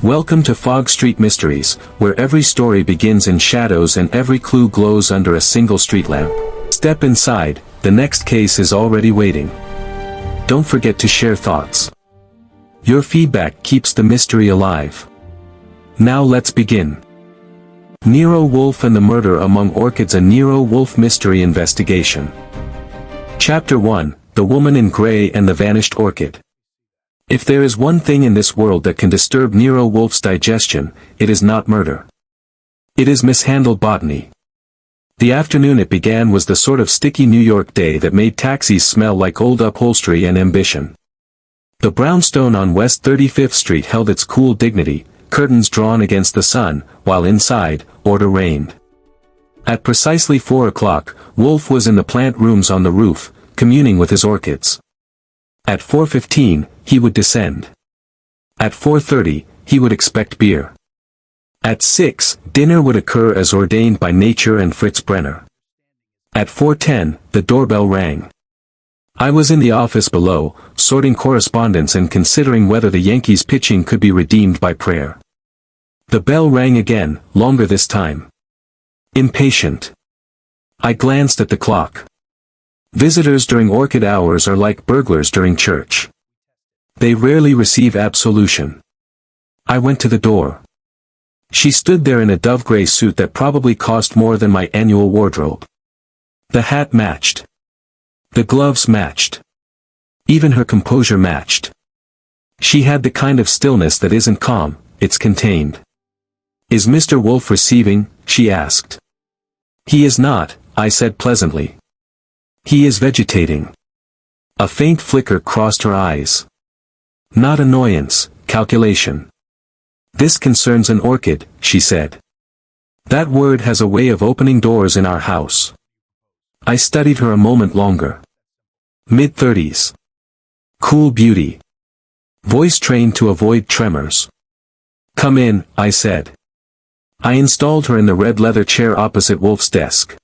Welcome to Fog Street Mysteries, where every story begins in shadows and every clue glows under a single street lamp. Step inside, the next case is already waiting. Don't forget to share thoughts. Your feedback keeps the mystery alive. Now let's begin. Nero Wolfe and the Murder Among Orchids, a Nero Wolfe mystery investigation. Chapter 1, The Woman in Grey and the Vanished Orchid. If there is one thing in this world that can disturb Nero Wolfe's digestion, it is not murder. It is mishandled botany. The afternoon it began was the sort of sticky New York day that made taxis smell like old upholstery and ambition. The brownstone on West 35th Street held its cool dignity, curtains drawn against the sun, while inside, order reigned. At precisely 4 o'clock, Wolfe was in the plant rooms on the roof, communing with his orchids. At 4:15, he would descend. At 4:30, he would expect beer. At 6, dinner would occur as ordained by nature and Fritz Brenner. At 4:10, the doorbell rang. I was in the office below, sorting correspondence and considering whether the Yankees' pitching could be redeemed by prayer. The bell rang again, longer this time. Impatient. I glanced at the clock. Visitors during orchid hours are like burglars during church. They rarely receive absolution. I went to the door. She stood there in a dove-gray suit that probably cost more than my annual wardrobe. The hat matched. The gloves matched. Even her composure matched. She had the kind of stillness that isn't calm, it's contained. "Is Mr. Wolfe receiving?" she asked. "He is not," I said pleasantly. "He is vegetating." A faint flicker crossed her eyes. "Not annoyance, calculation. This concerns an orchid," she said. "That word has a way of opening doors in our house." I studied her a moment longer. Mid-30s. Cool beauty. Voice trained to avoid tremors. "Come in," I said. I installed her in the red leather chair opposite Wolfe's desk.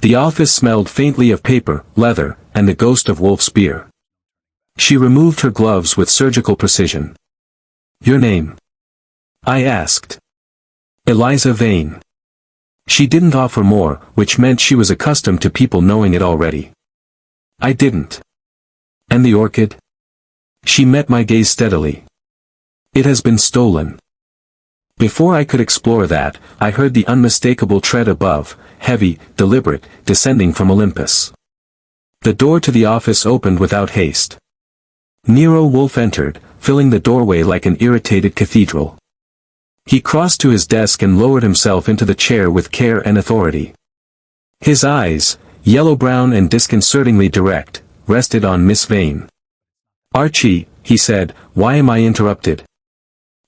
The office smelled faintly of paper, leather, and the ghost of Wolfe's beer. She removed her gloves with surgical precision. "Your name?" I asked. "Eliza Vane." She didn't offer more, which meant she was accustomed to people knowing it already. I didn't. "And the orchid?" She met my gaze steadily. "It has been stolen." Before I could explore that, I heard the unmistakable tread above, heavy, deliberate, descending from Olympus. The door to the office opened without haste. Nero Wolfe entered, filling the doorway like an irritated cathedral. He crossed to his desk and lowered himself into the chair with care and authority. His eyes, yellow-brown and disconcertingly direct, rested on Miss Vane. "Archie," he said, "why am I interrupted?"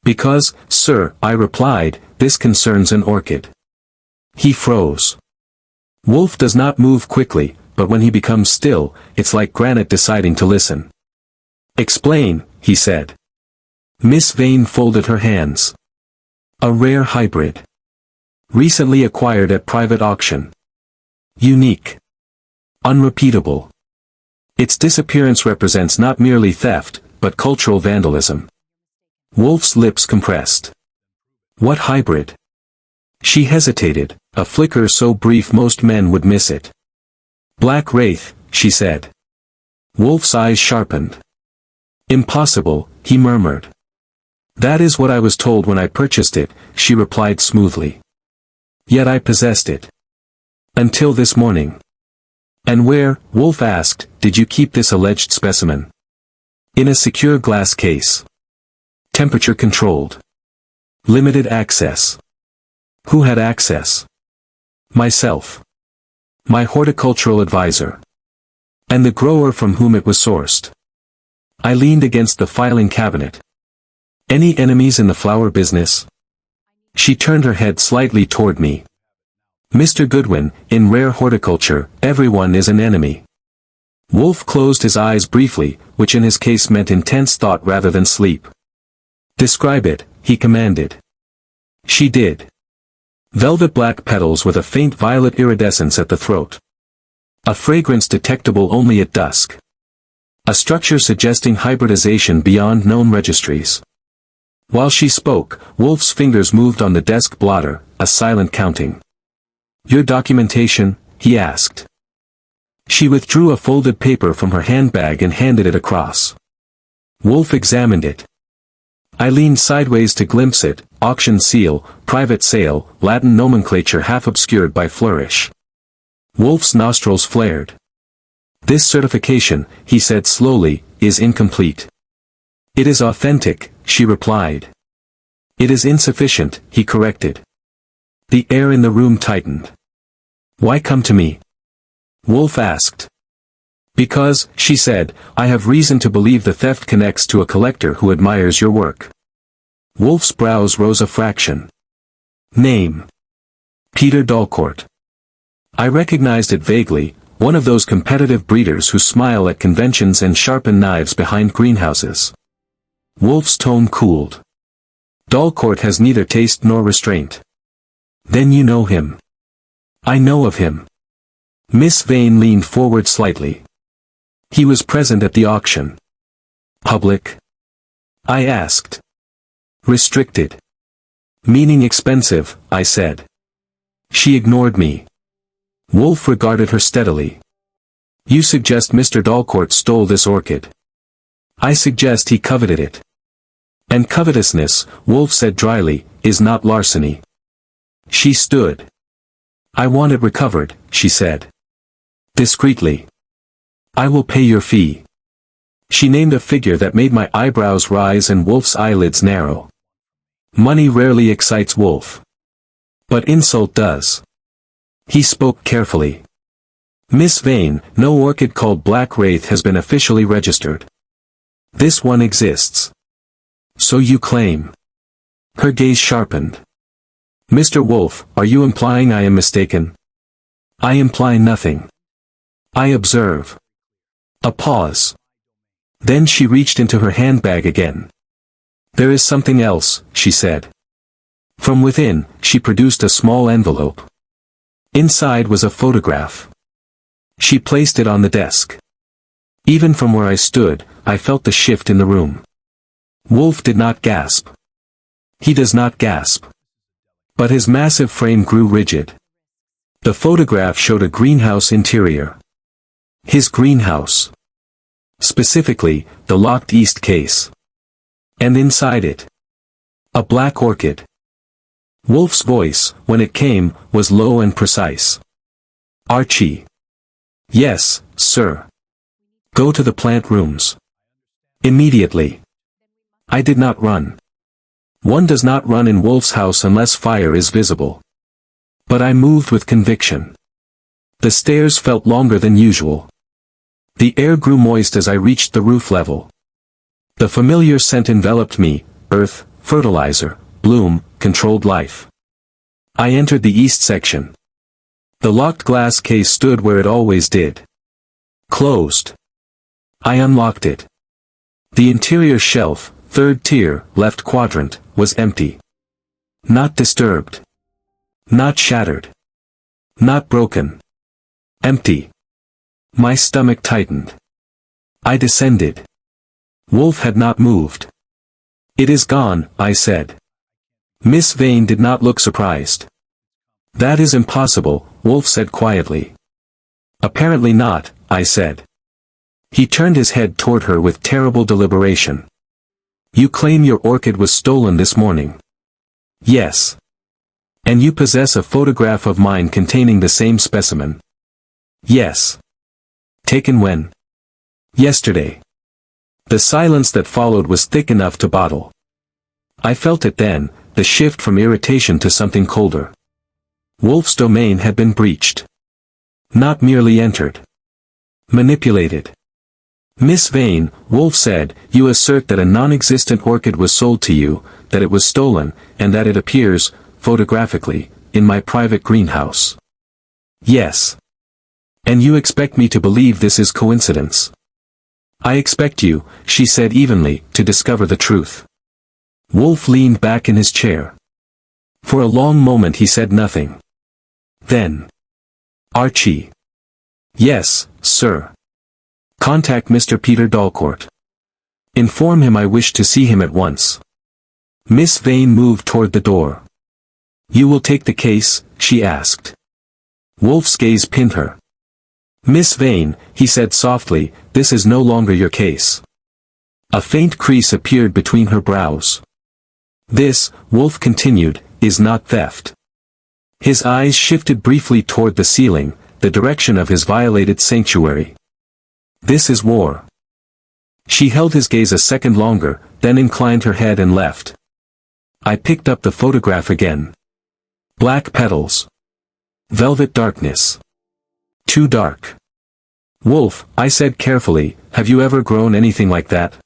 "Because, sir," I replied, "this concerns an orchid." He froze. Wolfe does not move quickly, but when he becomes still, it's like granite deciding to listen. "Explain," he said. Miss Vane folded her hands. "A rare hybrid. Recently acquired at private auction. Unique. Unrepeatable. Its disappearance represents not merely theft, but cultural vandalism." Wolfe's lips compressed. "What hybrid?" She hesitated, a flicker so brief most men would miss it. "Black Wraith," she said. Wolfe's eyes sharpened. "Impossible," he murmured. "That is what I was told when I purchased it," she replied smoothly. "Yet I possessed it. Until this morning." "And where," Wolfe asked, "did you keep this alleged specimen?" "In a secure glass case. Temperature controlled. Limited access." "Who had access?" "Myself. My horticultural advisor. And the grower from whom it was sourced." I leaned against the filing cabinet. "Any enemies in the flower business?" She turned her head slightly toward me. "Mr. Goodwin, in rare horticulture, everyone is an enemy." Wolfe closed his eyes briefly, which in his case meant intense thought rather than sleep. "Describe it," he commanded. She did. Velvet black petals with a faint violet iridescence at the throat. A fragrance detectable only at dusk. A structure suggesting hybridization beyond known registries. While she spoke, Wolfe's fingers moved on the desk blotter, a silent counting. "Your documentation?" he asked. She withdrew a folded paper from her handbag and handed it across. Wolfe examined it. I leaned sideways to glimpse it: auction seal, private sale, Latin nomenclature half obscured by flourish. Wolfe's nostrils flared. "This certification," he said slowly, "is incomplete." "It is authentic," she replied. "It is insufficient," he corrected. The air in the room tightened. "Why come to me?" Wolfe asked. "Because," she said, "I have reason to believe the theft connects to a collector who admires your work." Wolfe's brows rose a fraction. "Name?" "Peter Dalcourt." I recognized it vaguely, one of those competitive breeders who smile at conventions and sharpen knives behind greenhouses. Wolfe's tone cooled. "Dalcourt has neither taste nor restraint." "Then you know him." "I know of him." Miss Vane leaned forward slightly. "He was present at the auction." "Public?" I asked. "Restricted." "Meaning expensive," I said. She ignored me. Wolfe regarded her steadily. "You suggest Mr. Dalcourt stole this orchid." "I suggest he coveted it." "And covetousness," Wolfe said dryly, "is not larceny." She stood. "I want it recovered," she said. Discreetly. "I will pay your fee." She named a figure that made my eyebrows rise and Wolfe's eyelids narrow. Money rarely excites Wolfe. But insult does. He spoke carefully. "Miss Vane, no orchid called Black Wraith has been officially registered. This one exists." "So you claim?" Her gaze sharpened. "Mr. Wolfe, are you implying I am mistaken?" "I imply nothing. I observe." A pause. Then she reached into her handbag again. "There is something else," she said. From within, she produced a small envelope. Inside was a photograph. She placed it on the desk. Even from where I stood, I felt the shift in the room. Wolfe did not gasp. He does not gasp. But his massive frame grew rigid. The photograph showed a greenhouse interior. His greenhouse. Specifically, the locked east case. And inside it, a black orchid. Wolfe's voice, when it came, was low and precise. "Archie." "Yes, sir." "Go to the plant rooms. Immediately." I did not run. One does not run in Wolfe's house unless fire is visible. But I moved with conviction. The stairs felt longer than usual. The air grew moist as I reached the roof level. The familiar scent enveloped me: earth, fertilizer, bloom, controlled life. I entered the east section. The locked glass case stood where it always did. Closed. I unlocked it. The interior shelf, third tier, left quadrant, was empty. Not disturbed. Not shattered. Not broken. Empty. My stomach tightened. I descended. Wolfe had not moved. "It is gone," I said. Miss Vane did not look surprised. "That is impossible," Wolfe said quietly. "Apparently not," I said. He turned his head toward her with terrible deliberation. "You claim your orchid was stolen this morning." "Yes." "And you possess a photograph of mine containing the same specimen." "Yes." "Taken when?" "Yesterday." The silence that followed was thick enough to bottle. I felt it then, the shift from irritation to something colder. Wolfe's domain had been breached. Not merely entered. Manipulated. "Miss Vane," Wolfe said, "you assert that a non-existent orchid was sold to you, that it was stolen, and that it appears, photographically, in my private greenhouse." "Yes." "And you expect me to believe this is coincidence?" "I expect you," she said evenly, "to discover the truth." Wolfe leaned back in his chair. For a long moment he said nothing. Then, "Archie." "Yes, sir." "Contact Mr. Peter Dalcourt. Inform him I wish to see him at once." Miss Vane moved toward the door. "You will take the case?" she asked. Wolfe's gaze pinned her. "Miss Vane," he said softly, "this is no longer your case." A faint crease appeared between her brows. "This," Wolfe continued, "is not theft." His eyes shifted briefly toward the ceiling, the direction of his violated sanctuary. "This is war." She held his gaze a second longer, then inclined her head and left. I picked up the photograph again. Black petals. Velvet darkness. Too dark. "Wolfe," I said carefully, "have you ever grown anything like that?"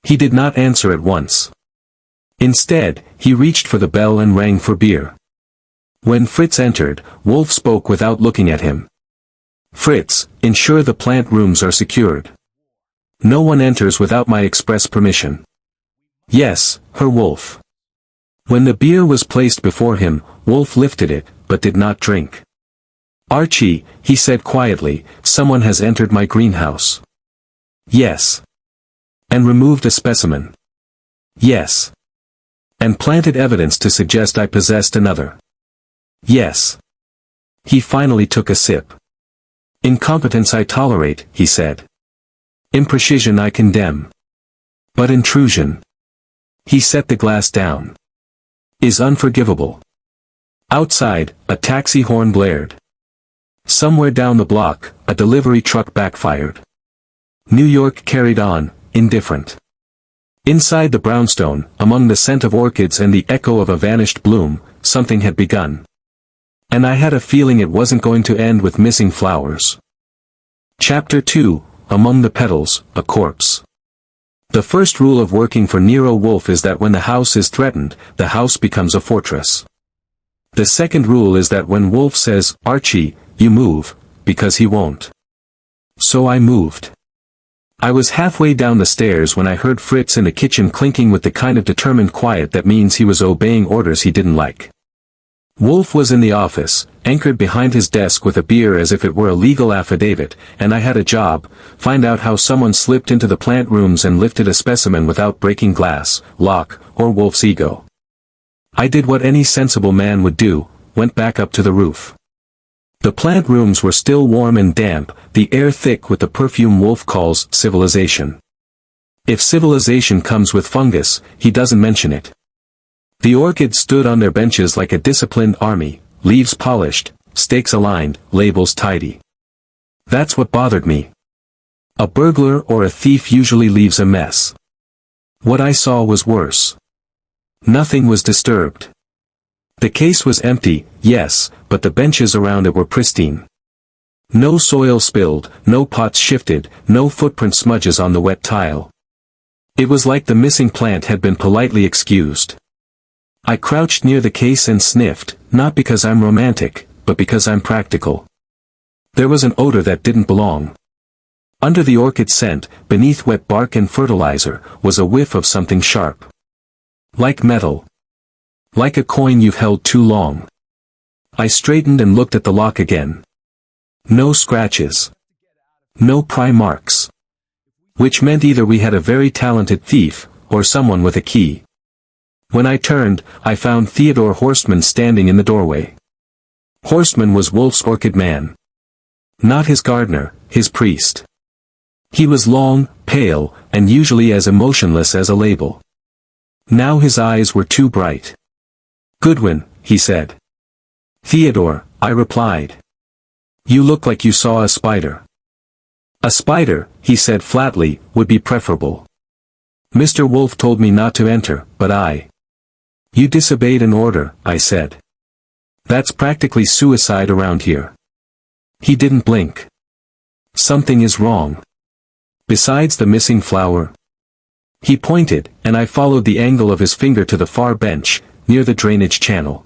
He did not answer at once. Instead, he reached for the bell and rang for beer. When Fritz entered, Wolfe spoke without looking at him. "Fritz, ensure the plant rooms are secured. No one enters without my express permission." "Yes, Herr Wolfe." When the beer was placed before him, Wolfe lifted it, but did not drink. "Archie," he said quietly, "someone has entered my greenhouse." "Yes." "And removed a specimen." "Yes." "And planted evidence to suggest I possessed another." "Yes." He finally took a sip. "Incompetence I tolerate," he said. "Imprecision I condemn. But intrusion," he set the glass down, "is unforgivable." Outside, a taxi horn blared. Somewhere down the block, a delivery truck backfired. New York carried on, indifferent. Inside the brownstone, among the scent of orchids and the echo of a vanished bloom, something had begun. And I had a feeling it wasn't going to end with missing flowers. Chapter 2, Among the Petals, a Corpse. The first rule of working for Nero Wolfe is that when the house is threatened, the house becomes a fortress. The second rule is that when Wolfe says, "Archie, you move," because he won't. So I moved. I was halfway down the stairs when I heard Fritz in the kitchen clinking with the kind of determined quiet that means he was obeying orders he didn't like. Wolfe was in the office, anchored behind his desk with a beer as if it were a legal affidavit, and I had a job: find out how someone slipped into the plant rooms and lifted a specimen without breaking glass, lock, or Wolfe's ego. I did what any sensible man would do, went back up to the roof. The plant rooms were still warm and damp, the air thick with the perfume Wolfe calls civilization. If civilization comes with fungus, he doesn't mention it. The orchids stood on their benches like a disciplined army, leaves polished, stakes aligned, labels tidy. That's what bothered me. A burglar or a thief usually leaves a mess. What I saw was worse. Nothing was disturbed. The case was empty, yes, but the benches around it were pristine. No soil spilled, no pots shifted, no footprint smudges on the wet tile. It was like the missing plant had been politely excused. I crouched near the case and sniffed, not because I'm romantic, but because I'm practical. There was an odor that didn't belong. Under the orchid scent, beneath wet bark and fertilizer, was a whiff of something sharp. Like metal. Like a coin you've held too long. I straightened and looked at the lock again. No scratches. No pry marks. Which meant either we had a very talented thief, or someone with a key. When I turned, I found Theodore Horstman standing in the doorway. Horstman was Wolfe's orchid man. Not his gardener, his priest. He was long, pale, and usually as emotionless as a label. Now his eyes were too bright. "Goodwin," he said. "Theodore," I replied. "You look like you saw a spider." "A spider," he said flatly, "would be preferable. Mr. Wolfe told me not to enter, but I—" "You disobeyed an order," I said. "That's practically suicide around here." He didn't blink. "Something is wrong. Besides the missing flower." He pointed, and I followed the angle of his finger to the far bench, near the drainage channel.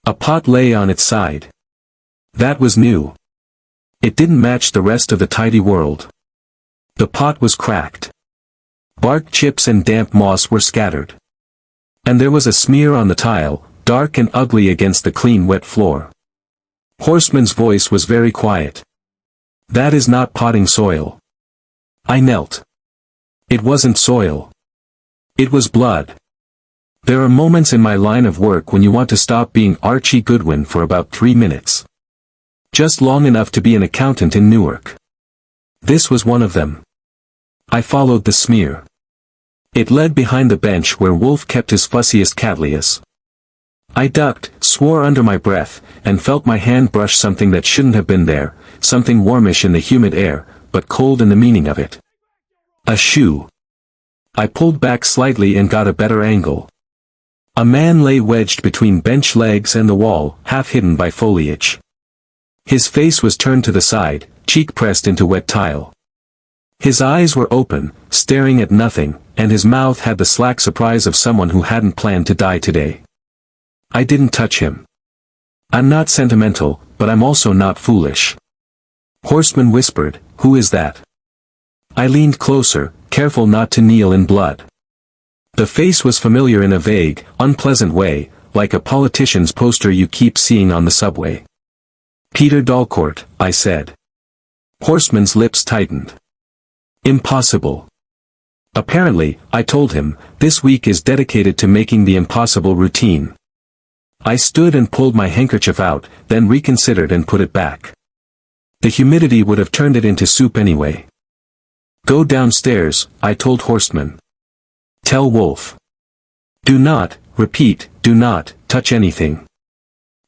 A pot lay on its side. That was new. It didn't match the rest of the tidy world. The pot was cracked. Bark chips and damp moss were scattered. And there was a smear on the tile, dark and ugly against the clean wet floor. Horstman's voice was very quiet. "That is not potting soil." I knelt. It wasn't soil. It was blood. There are moments in my line of work when you want to stop being Archie Goodwin for about 3 minutes. Just long enough to be an accountant in Newark. This was one of them. I followed the smear. It led behind the bench where Wolfe kept his fussiest cattleyas. I ducked, swore under my breath, and felt my hand brush something that shouldn't have been there, something warmish in the humid air, but cold in the meaning of it. A shoe. I pulled back slightly and got a better angle. A man lay wedged between bench legs and the wall, half hidden by foliage. His face was turned to the side, cheek pressed into wet tile. His eyes were open, staring at nothing, and his mouth had the slack surprise of someone who hadn't planned to die today. I didn't touch him. I'm not sentimental, but I'm also not foolish. Horstman whispered, "Who is that?" I leaned closer, careful not to kneel in blood. The face was familiar in a vague, unpleasant way, like a politician's poster you keep seeing on the subway. "Peter Dalcourt," I said. Horstman's lips tightened. "Impossible." Apparently, I told him, this week is dedicated to making the impossible routine. I stood and pulled my handkerchief out, then reconsidered and put it back. The humidity would have turned it into soup anyway. "Go downstairs," I told Horstman. "Tell Wolfe. Do not, repeat, do not, touch anything.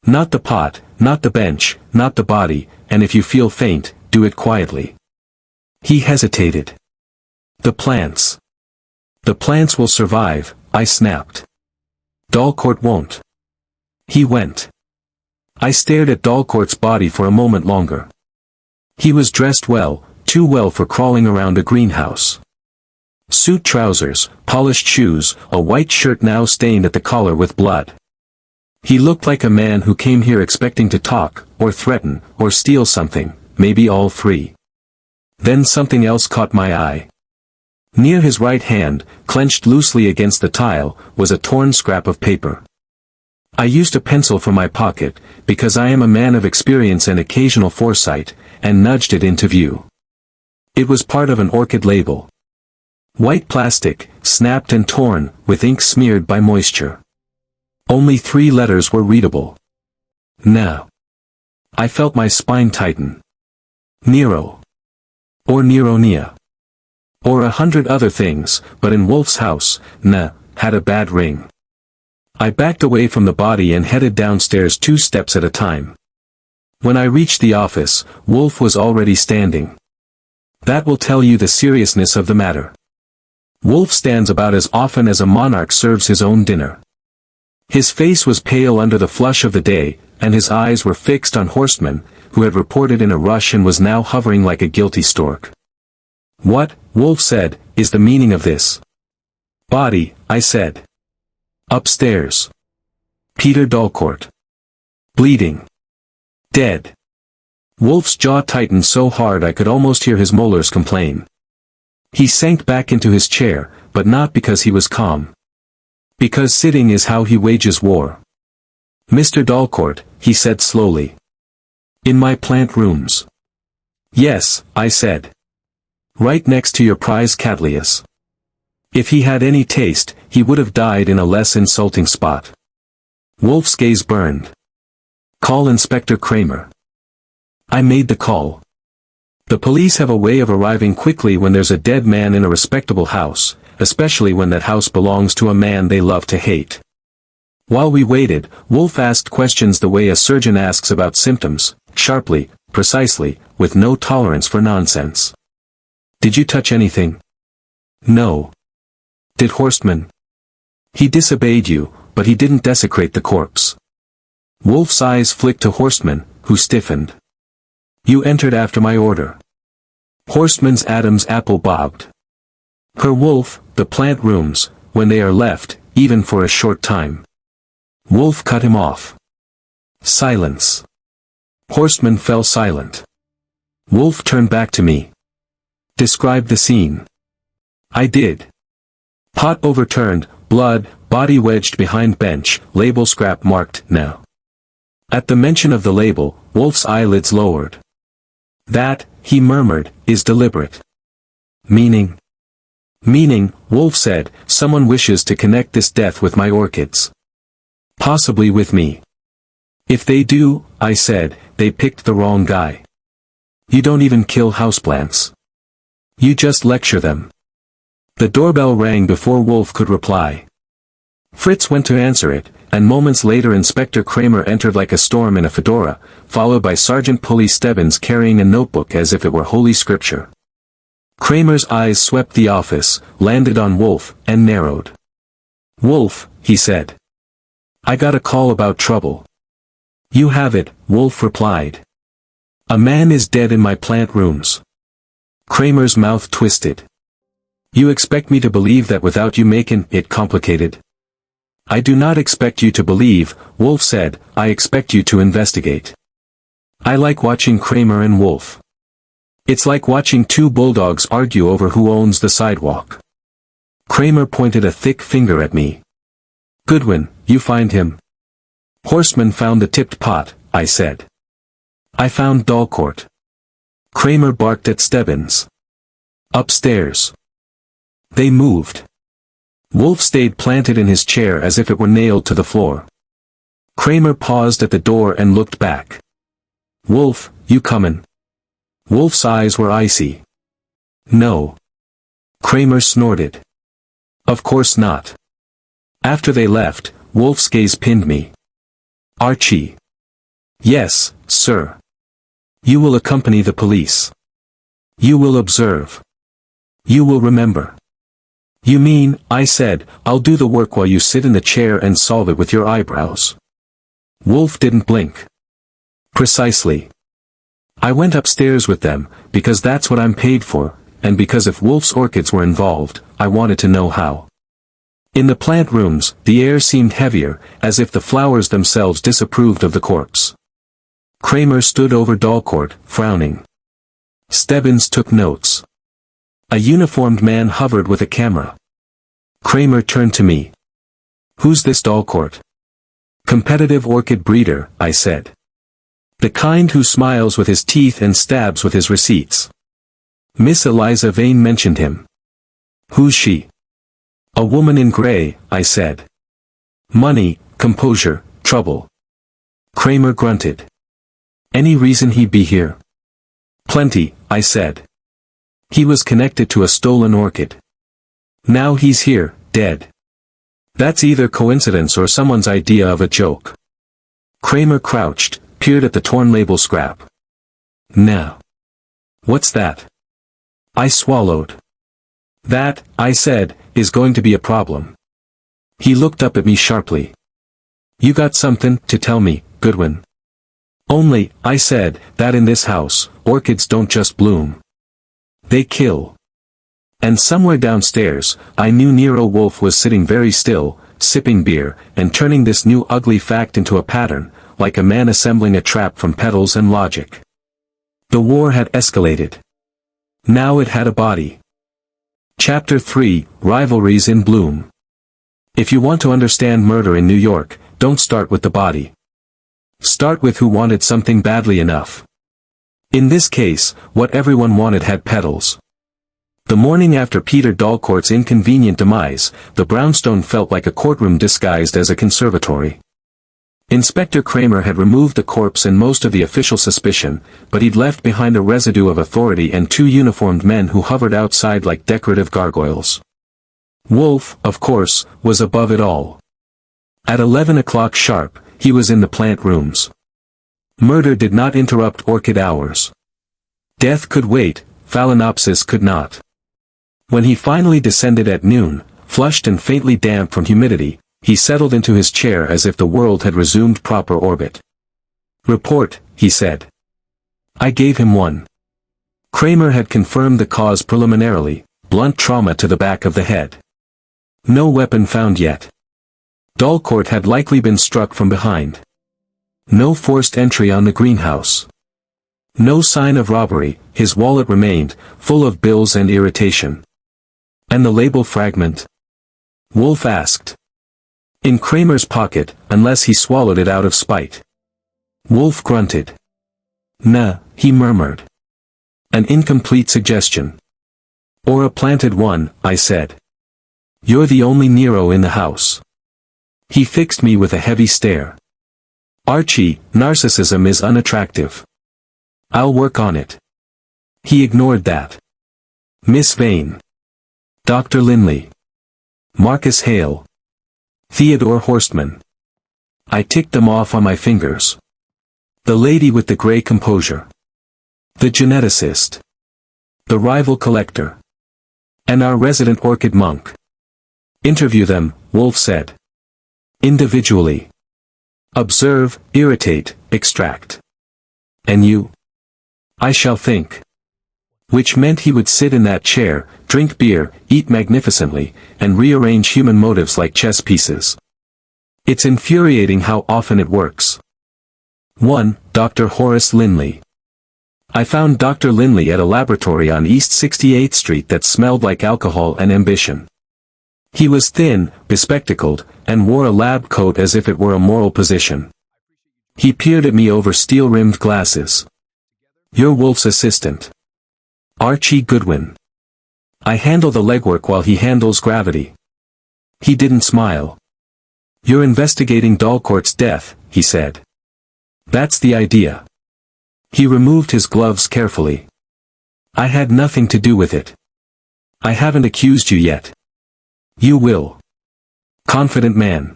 Not the pot, not the bench, not the body, and if you feel faint, do it quietly." He hesitated. "The plants. The plants will survive," I snapped. "Dalcourt won't." He went. I stared at Dalcourt's body for a moment longer. He was dressed well, too well for crawling around a greenhouse. Suit trousers, polished shoes, a white shirt now stained at the collar with blood. He looked like a man who came here expecting to talk, or threaten, or steal something, maybe all three. Then something else caught my eye. Near his right hand, clenched loosely against the tile, was a torn scrap of paper. I used a pencil from my pocket, because I am a man of experience and occasional foresight, and nudged it into view. It was part of an orchid label. White plastic, snapped and torn, with ink smeared by moisture. Only 3 letters were readable. "Now." I felt my spine tighten. Nero. Or Neronia. Or 100 other things, but in Wolfe's house, had a bad ring. I backed away from the body and headed downstairs 2 steps at a time. When I reached the office, Wolfe was already standing. That will tell you the seriousness of the matter. Wolfe stands about as often as a monarch serves his own dinner. His face was pale under the flush of the day, and his eyes were fixed on Horstman, who had reported in a rush and was now hovering like a guilty stork. "What," Wolfe said, "is the meaning of this?" "Body," I said. "Upstairs. Peter Dalcourt. Bleeding. Dead." Wolfe's jaw tightened so hard I could almost hear his molars complain. He sank back into his chair, but not because he was calm. Because sitting is how he wages war. "Mr. Dalcourt," he said slowly. "In my plant rooms." "Yes," I said. "Right next to your prize cattleyas. If he had any taste, he would have died in a less insulting spot." Wolfe's gaze burned. "Call Inspector Kramer." I made the call. The police have a way of arriving quickly when there's a dead man in a respectable house, especially when that house belongs to a man they love to hate. While we waited, Wolfe asked questions the way a surgeon asks about symptoms, sharply, precisely, with no tolerance for nonsense. "Did you touch anything?" "No." "Did Horstman?" "He disobeyed you, but he didn't desecrate the corpse." Wolfe's eyes flicked to Horstman, who stiffened. "You entered after my order." Horstman's Adam's apple bobbed. "Per Wolfe, the plant rooms, when they are left, even for a short time." Wolfe cut him off. Silence. Horstman fell silent. Wolfe turned back to me. "Describe the scene." I did. Pot overturned, blood, body wedged behind bench, label scrap marked, "Now." At the mention of the label, Wolfe's eyelids lowered. "That," he murmured, "is deliberate." "Meaning?" Meaning, Wolfe said, someone wishes to connect this death with my orchids. Possibly with me. If they do, I said, they picked the wrong guy. You don't even kill houseplants. You just lecture them. The doorbell rang before Wolfe could reply. Fritz went to answer it, and moments later Inspector Kramer entered like a storm in a fedora, followed by Sergeant Pulley Stebbins carrying a notebook as if it were holy scripture. Kramer's eyes swept the office, landed on Wolfe, and narrowed. "Wolfe," he said. "I got a call about trouble." "You have it," Wolfe replied. "A man is dead in my plant rooms." Kramer's mouth twisted. "You expect me to believe that without you making it complicated?" "I do not expect you to believe," Wolfe said, "I expect you to investigate." I like watching Kramer and Wolfe. It's like watching two bulldogs argue over who owns the sidewalk. Kramer pointed a thick finger at me. "Goodwin, you find him?" "Horseman found the tipped pot," I said. "I found Dalcourt." Kramer barked at Stebbins. "Upstairs." They moved. Wolfe stayed planted in his chair as if it were nailed to the floor. Kramer paused at the door and looked back. "Wolfe, you comin'?" Wolfe's eyes were icy. "No." Kramer snorted. "Of course not." After they left, Wolfe's gaze pinned me. "Archie." "Yes, sir." "You will accompany the police. You will observe. You will remember." "You mean," I said, "I'll do the work while you sit in the chair and solve it with your eyebrows?" Wolfe didn't blink. "Precisely. I went upstairs with them, because that's what I'm paid for, and because if Wolfe's orchids were involved, I wanted to know how." In the plant rooms, the air seemed heavier, as if the flowers themselves disapproved of the corpse. Kramer stood over Dalcourt, frowning. Stebbins took notes. A uniformed man hovered with a camera. Kramer turned to me. "Who's this Dalcourt?" "Competitive orchid breeder," I said. "The kind who smiles with his teeth and stabs with his receipts." Miss Eliza Vane mentioned him. "Who's she?" "A woman in gray," I said. "Money, composure, trouble." Kramer grunted. "Any reason he'd be here?" "Plenty," I said. "He was connected to a stolen orchid. Now he's here, dead. That's either coincidence or someone's idea of a joke." Kramer crouched, peered at the torn label scrap. "Nah. What's that?" I swallowed. "That," I said, "is going to be a problem." He looked up at me sharply. "You got something to tell me, Goodwin?" "Only," I said, "that in this house, orchids don't just bloom. They kill." And somewhere downstairs, I knew Nero Wolfe was sitting very still, sipping beer, and turning this new ugly fact into a pattern, like a man assembling a trap from petals and logic. The war had escalated. Now it had a body. Chapter 3, Rivalries in Bloom. If you want to understand murder in New York, don't start with the body. Start with who wanted something badly enough. In this case, what everyone wanted had petals. The morning after Peter Dalcourt's inconvenient demise, the brownstone felt like a courtroom disguised as a conservatory. Inspector Kramer had removed the corpse and most of the official suspicion, but he'd left behind a residue of authority and two uniformed men who hovered outside like decorative gargoyles. Wolfe, of course, was above it all. At 11 o'clock sharp, he was in the plant rooms. Murder did not interrupt orchid hours. Death could wait, Phalaenopsis could not. When he finally descended at noon, flushed and faintly damp from humidity, he settled into his chair as if the world had resumed proper orbit. "Report," he said. I gave him one. Kramer had confirmed the cause preliminarily, blunt trauma to the back of the head. No weapon found yet. Dalcourt had likely been struck from behind. No forced entry on the greenhouse. No sign of robbery, his wallet remained, full of bills and irritation. "And the label fragment?" Wolfe asked. "In Kramer's pocket, unless he swallowed it out of spite." Wolfe grunted. "Nah," he murmured. "An incomplete suggestion." Or a planted one, I said. You're the only Nero in the house. He fixed me with a heavy stare. Archie, narcissism is unattractive. I'll work on it. He ignored that. Miss Vane. Dr. Linley. Marcus Hale. Theodore Horstman. I ticked them off on my fingers. The lady with the grey composure. The geneticist. The rival collector. And our resident orchid monk. Interview them, Wolfe said. Individually. Observe, irritate, extract. And you? I shall think. Which meant he would sit in that chair, drink beer, eat magnificently, and rearrange human motives like chess pieces. It's infuriating how often it works. 1. Dr. Horace Linley. I found Dr. Linley at a laboratory on East 68th Street that smelled like alcohol and ambition. He was thin, bespectacled, and wore a lab coat as if it were a moral position. He peered at me over steel-rimmed glasses. You're Wolfe's assistant. Archie Goodwin. I handle the legwork while he handles gravity. He didn't smile. You're investigating Dalcourt's death, he said. That's the idea. He removed his gloves carefully. I had nothing to do with it. I haven't accused you yet. You will. Confident man.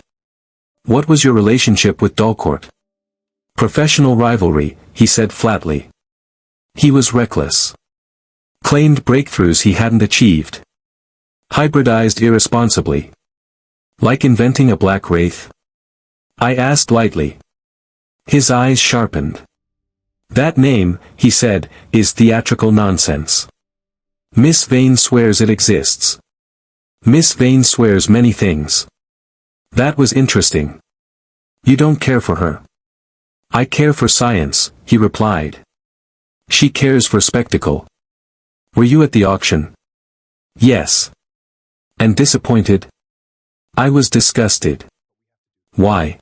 What was your relationship with Dalcourt? Professional rivalry, he said flatly. He was reckless. Claimed breakthroughs he hadn't achieved. Hybridized irresponsibly. Like inventing a black wraith? I asked lightly. His eyes sharpened. That name, he said, is theatrical nonsense. Miss Vane swears it exists. Miss Vane swears many things. That was interesting. You don't care for her. I care for science, he replied. She cares for spectacle. Were you at the auction? Yes. And disappointed? I was disgusted. Why?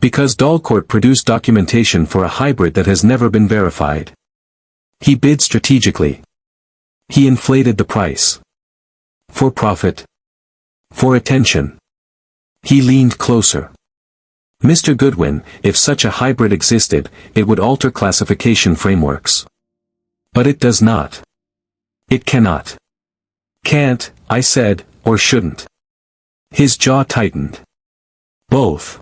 Because Dalcourt produced documentation for a hybrid that has never been verified. He bid strategically. He inflated the price. For profit. For attention. He leaned closer. Mr. Goodwin, if such a hybrid existed, it would alter classification frameworks. But it does not. It cannot. Can't, I said, or shouldn't. His jaw tightened. Both.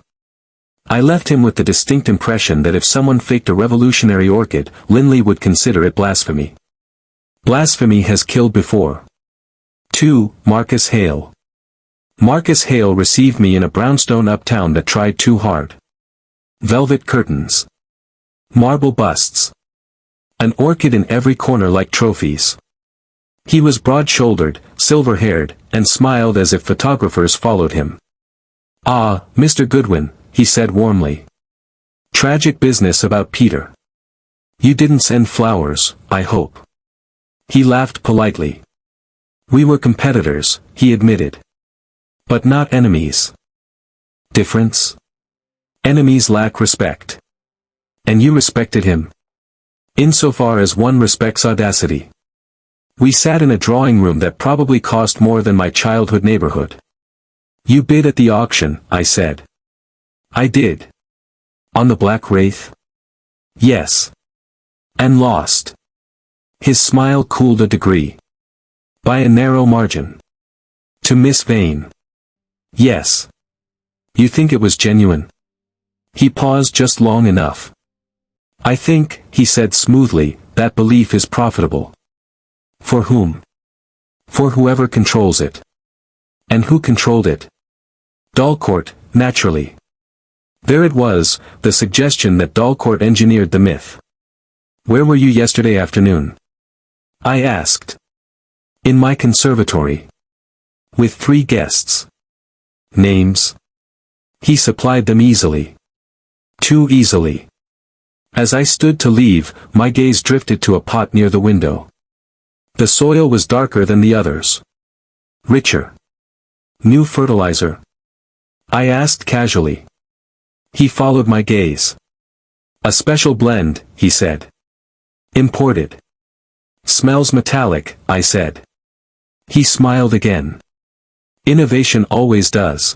I left him with the distinct impression that if someone faked a revolutionary orchid, Linley would consider it blasphemy. Blasphemy has killed before. 2. Marcus Hale. Marcus Hale received me in a brownstone uptown that tried too hard. Velvet curtains. Marble busts. An orchid in every corner like trophies. He was broad-shouldered, silver-haired, and smiled as if photographers followed him. Ah, Mr. Goodwin, he said warmly. Tragic business about Peter. You didn't send flowers, I hope. He laughed politely. We were competitors, he admitted. But not enemies. Difference? Enemies lack respect. And you respected him. Insofar as one respects audacity. We sat in a drawing room that probably cost more than my childhood neighborhood. You bid at the auction, I said. I did. On the Black Wraith? Yes. And lost. His smile cooled a degree. By a narrow margin. To Miss Vane. Yes. You think it was genuine? He paused just long enough. I think, he said smoothly, that belief is profitable. For whom? For whoever controls it. And who controlled it? Dalcourt, naturally. There it was, the suggestion that Dalcourt engineered the myth. Where were you yesterday afternoon? I asked. In my conservatory. With 3 guests. Names? He supplied them easily. Too easily. As I stood to leave, my gaze drifted to a pot near the window. The soil was darker than the others. Richer. New fertilizer? I asked casually. He followed my gaze. A special blend, he said. Imported. Smells metallic, I said. He smiled again. Innovation always does.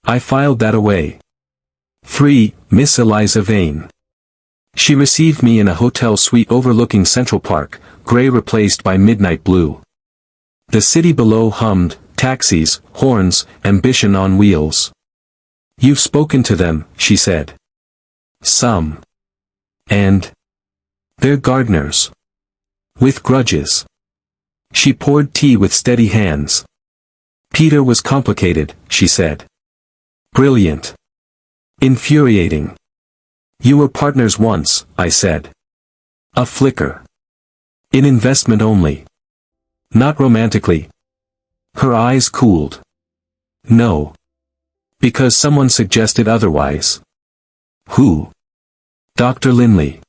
I filed that away. 3. Miss Eliza Vane. She received me in a hotel suite overlooking Central Park, gray replaced by midnight blue. The city below hummed, taxis, horns, ambition on wheels. You've spoken to them, she said. Some. And they're gardeners. With grudges. She poured tea with steady hands. Peter was complicated, she said. Brilliant. Infuriating. You were partners once, I said. A flicker. In investment only. Not romantically. Her eyes cooled. No. Because someone suggested otherwise. Who? Dr. Linley.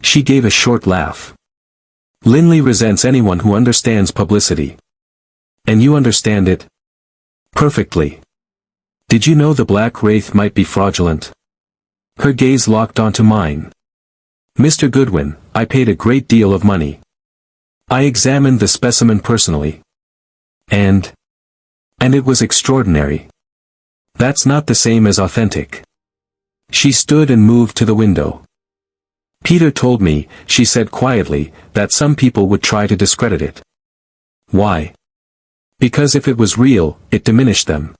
She gave a short laugh. Linley resents anyone who understands publicity. And you understand it? Perfectly. Did you know the Black Wraith might be fraudulent? Her gaze locked onto mine. Mr. Goodwin, I paid a great deal of money. I examined the specimen personally. And it was extraordinary. That's not the same as authentic. She stood and moved to the window. Peter told me, she said quietly, that some people would try to discredit it. Why? Because if it was real, it diminished them.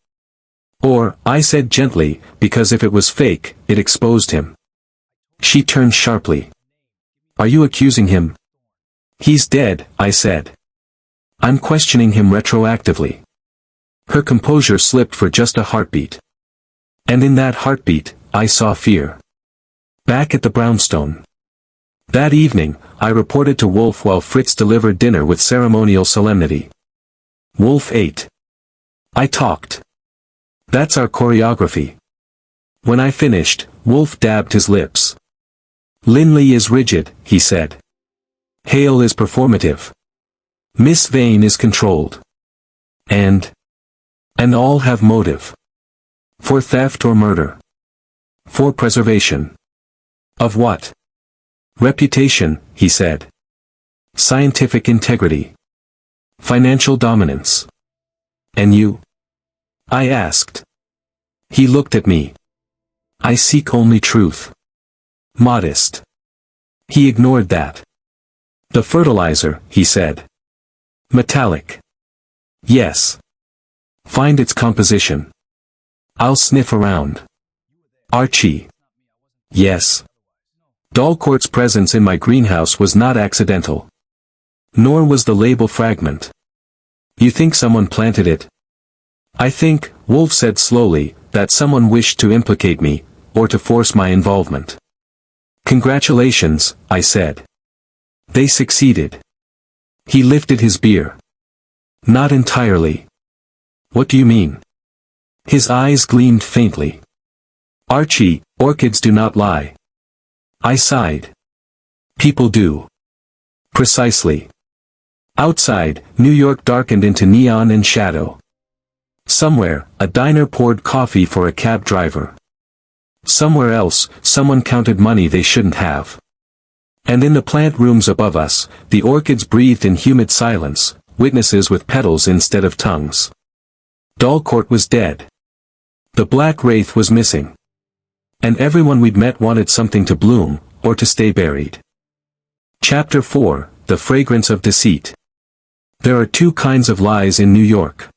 Or, I said gently, because if it was fake, it exposed him. She turned sharply. Are you accusing him? He's dead, I said. I'm questioning him retroactively. Her composure slipped for just a heartbeat. And in that heartbeat, I saw fear. Back at the brownstone. That evening, I reported to Wolfe while Fritz delivered dinner with ceremonial solemnity. Wolfe ate. I talked. That's our choreography. When I finished, Wolfe dabbed his lips. Linley is rigid, he said. Hale is performative. Miss Vane is controlled. And all have motive. For theft or murder. For preservation. Of what? Reputation, he said. Scientific integrity. Financial dominance. And you? I asked. He looked at me. I seek only truth. Modest. He ignored that. The fertilizer, he said. Metallic. Yes. Find its composition. I'll sniff around. Archie. Yes. Dalcourt's presence in my greenhouse was not accidental. Nor was the label fragment. You think someone planted it? I think, Wolfe said slowly, that someone wished to implicate me, or to force my involvement. Congratulations, I said. They succeeded. He lifted his beer. Not entirely. What do you mean? His eyes gleamed faintly. Archie, orchids do not lie. I sighed. People do. Precisely. Outside, New York darkened into neon and shadow. Somewhere, a diner poured coffee for a cab driver. Somewhere else, someone counted money they shouldn't have. And in the plant rooms above us, the orchids breathed in humid silence, witnesses with petals instead of tongues. Dalcourt was dead. The Black Wraith was missing. And everyone we'd met wanted something to bloom, or to stay buried. Chapter 4, The Fragrance of Deceit. There are two kinds of lies in New York.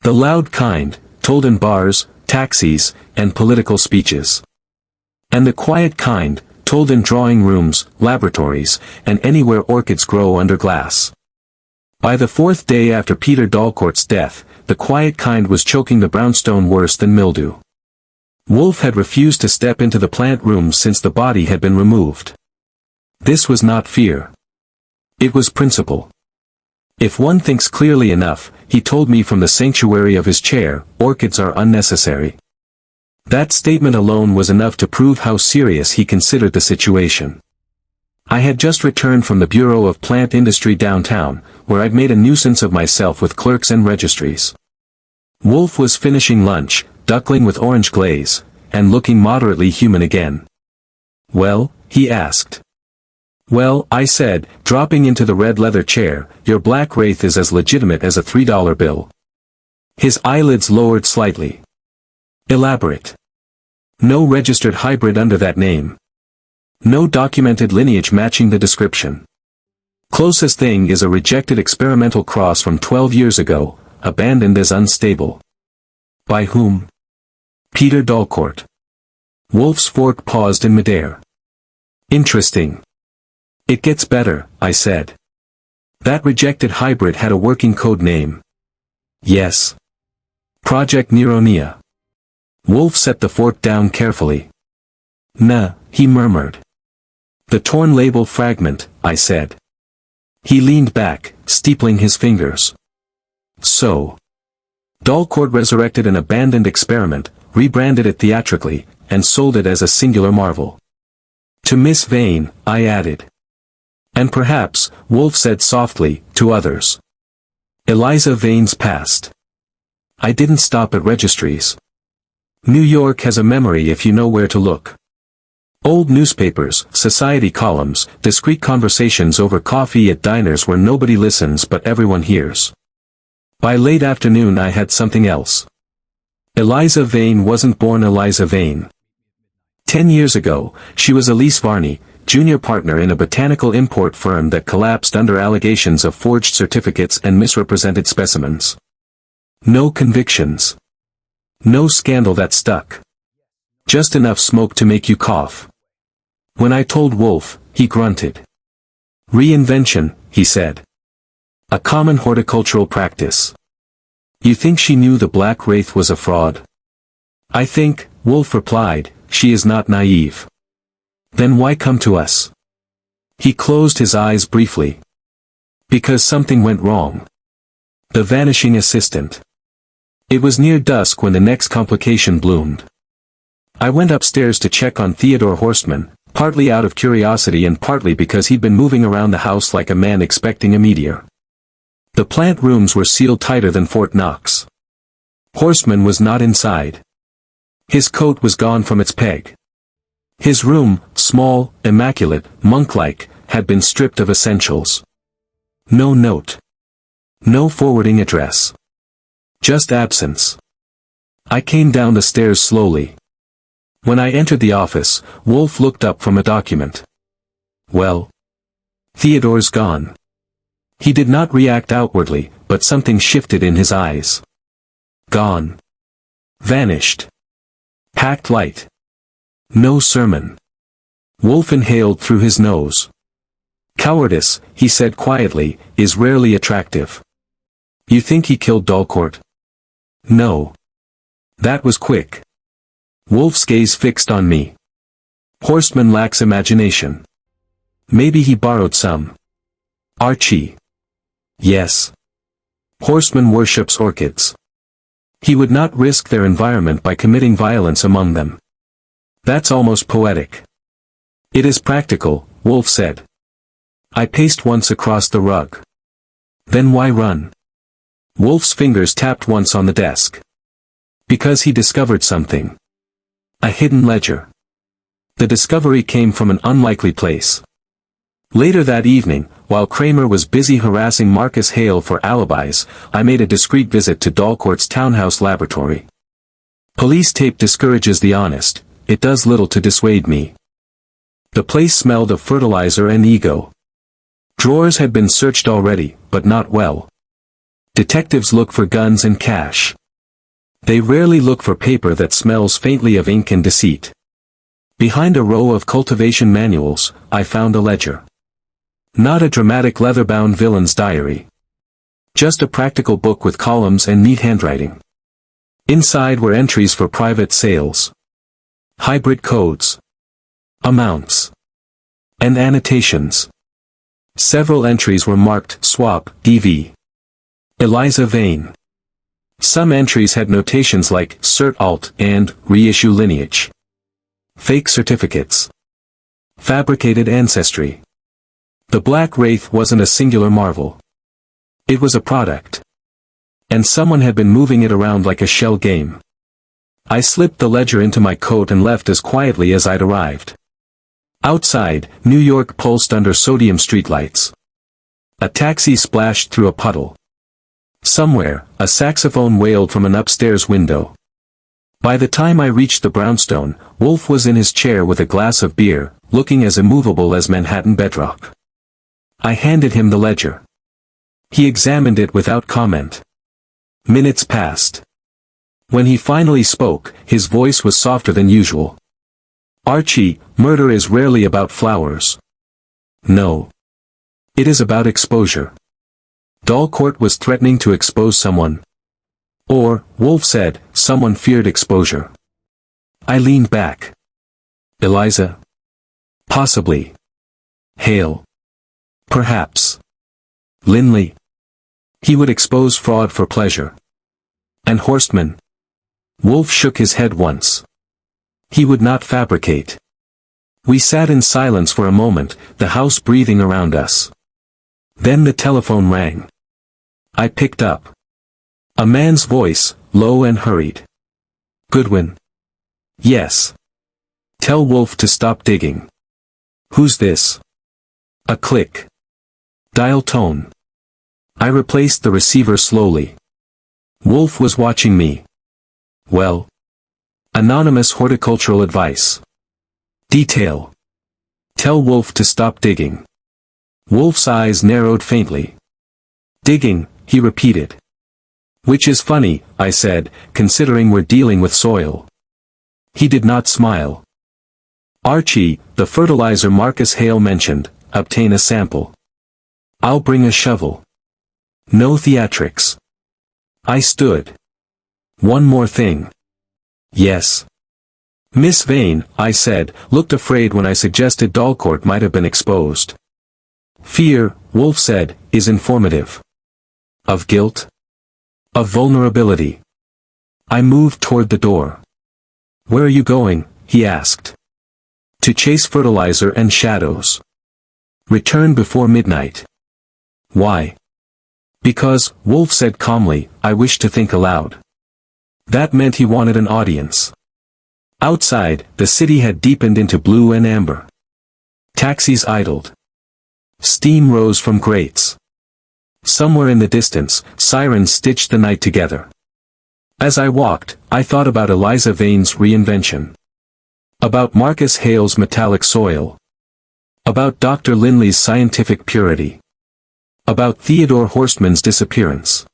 The loud kind, told in bars, taxis, and political speeches. And the quiet kind, told in drawing rooms, laboratories, and anywhere orchids grow under glass. By the fourth day after Peter Dalcourt's death, the quiet kind was choking the brownstone worse than mildew. Wolfe had refused to step into the plant room since the body had been removed. This was not fear. It was principle. If one thinks clearly enough, he told me from the sanctuary of his chair, orchids are unnecessary. That statement alone was enough to prove how serious he considered the situation. I had just returned from the Bureau of Plant Industry downtown, where I'd made a nuisance of myself with clerks and registries. Wolfe was finishing lunch, duckling with orange glaze, and looking moderately human again. Well, he asked. Well, I said, dropping into the red leather chair, your black wraith is as legitimate as a $3 bill. His eyelids lowered slightly. Elaborate. No registered hybrid under that name. No documented lineage matching the description. Closest thing is a rejected experimental cross from 12 years ago, abandoned as unstable. By whom? Peter Dalcourt. Wolfe's fork paused in midair. Interesting. It gets better, I said. That rejected hybrid had a working code name. Yes. Project Neronia. Wolfe set the fork down carefully. Nah, he murmured. The torn label fragment, I said. He leaned back, steepling his fingers. So. Dalcourt resurrected an abandoned experiment, rebranded it theatrically, and sold it as a singular marvel. To Miss Vane, I added. And perhaps, Wolfe said softly, to others. Eliza Vane's past. I didn't stop at registries. New York has a memory if you know where to look. Old newspapers, society columns, discreet conversations over coffee at diners where nobody listens but everyone hears. By late afternoon I had something else. Eliza Vane wasn't born Eliza Vane. 10 years ago, she was Elise Varney, junior partner in a botanical import firm that collapsed under allegations of forged certificates and misrepresented specimens. No convictions. No scandal that stuck. Just enough smoke to make you cough. When I told Wolfe, he grunted. Reinvention, he said. A common horticultural practice. You think she knew the black wraith was a fraud? I think, Wolfe replied, she is not naive. Then why come to us? He closed his eyes briefly. Because something went wrong. The vanishing assistant. It was near dusk when the next complication bloomed. I went upstairs to check on Theodore Horstman, partly out of curiosity and partly because he'd been moving around the house like a man expecting a meteor. The plant rooms were sealed tighter than Fort Knox. Horstman was not inside. His coat was gone from its peg. His room, small, immaculate, monk-like, had been stripped of essentials. No note. No forwarding address. Just absence. I came down the stairs slowly. When I entered the office, Wolfe looked up from a document. Well? Theodore's gone. He did not react outwardly, but something shifted in his eyes. Gone. Vanished. Packed light. No sermon. Wolfe inhaled through his nose. Cowardice, he said quietly, is rarely attractive. You think he killed Dalcourt? No. That was quick. Wolfe's gaze fixed on me. Horstman lacks imagination. Maybe he borrowed some. Archie. Yes. Horstman worships orchids. He would not risk their environment by committing violence among them. That's almost poetic. It is practical, Wolfe said. I paced once across the rug. Then why run? Wolfe's fingers tapped once on the desk. Because he discovered something. A hidden ledger. The discovery came from an unlikely place. Later that evening, while Kramer was busy harassing Marcus Hale for alibis, I made a discreet visit to Dalcourt's townhouse laboratory. Police tape discourages the honest, it does little to dissuade me. The place smelled of fertilizer and ego. Drawers had been searched already, but not well. Detectives look for guns and cash. They rarely look for paper that smells faintly of ink and deceit. Behind a row of cultivation manuals, I found a ledger. Not a dramatic leather-bound villain's diary. Just a practical book with columns and neat handwriting. Inside were entries for private sales. Hybrid codes. Amounts. And annotations. Several entries were marked Swap, DV. Eliza Vane. Some entries had notations like Cert Alt and Reissue Lineage. Fake certificates. Fabricated ancestry. The Black Wraith wasn't a singular marvel. It was a product. And someone had been moving it around like a shell game. I slipped the ledger into my coat and left as quietly as I'd arrived. Outside, New York pulsed under sodium streetlights. A taxi splashed through a puddle. Somewhere, a saxophone wailed from an upstairs window. By the time I reached the brownstone, Wolfe was in his chair with a glass of beer, looking as immovable as Manhattan bedrock. I handed him the ledger. He examined it without comment. Minutes passed. When he finally spoke, his voice was softer than usual. Archie, murder is rarely about flowers. No. It is about exposure. Dalcourt was threatening to expose someone. Or, Wolfe said, someone feared exposure. I leaned back. Eliza? Possibly. Hale? Perhaps. Linley? He would expose fraud for pleasure. And Horstman? Wolfe shook his head once. He would not fabricate. We sat in silence for a moment, the house breathing around us. Then the telephone rang. I picked up. A man's voice, low and hurried. Goodwin. Yes. Tell Wolfe to stop digging. Who's this? A click. Dial tone. I replaced the receiver slowly. Wolfe was watching me. Well. Anonymous horticultural advice. Detail. Tell Wolfe to stop digging. Wolfe's eyes narrowed faintly. Digging, he repeated. Which is funny, I said, considering we're dealing with soil. He did not smile. Archie, the fertilizer Marcus Hale mentioned, obtain a sample. I'll bring a shovel. No theatrics. I stood. One more thing. Yes. Miss Vane, I said, looked afraid when I suggested Dalcourt might have been exposed. Fear, Wolfe said, is informative. Of guilt? Of vulnerability. I moved toward the door. Where are you going? He asked. To chase fertilizer and shadows. Return before midnight. Why? Because, Wolfe said calmly, I wish to think aloud. That meant he wanted an audience. Outside, the city had deepened into blue and amber. Taxis idled. Steam rose from grates. Somewhere in the distance, sirens stitched the night together. As I walked, I thought about Eliza Vane's reinvention. About Marcus Hale's metallic soil. About Dr. Linley's scientific purity. About Theodore Horstman's disappearance.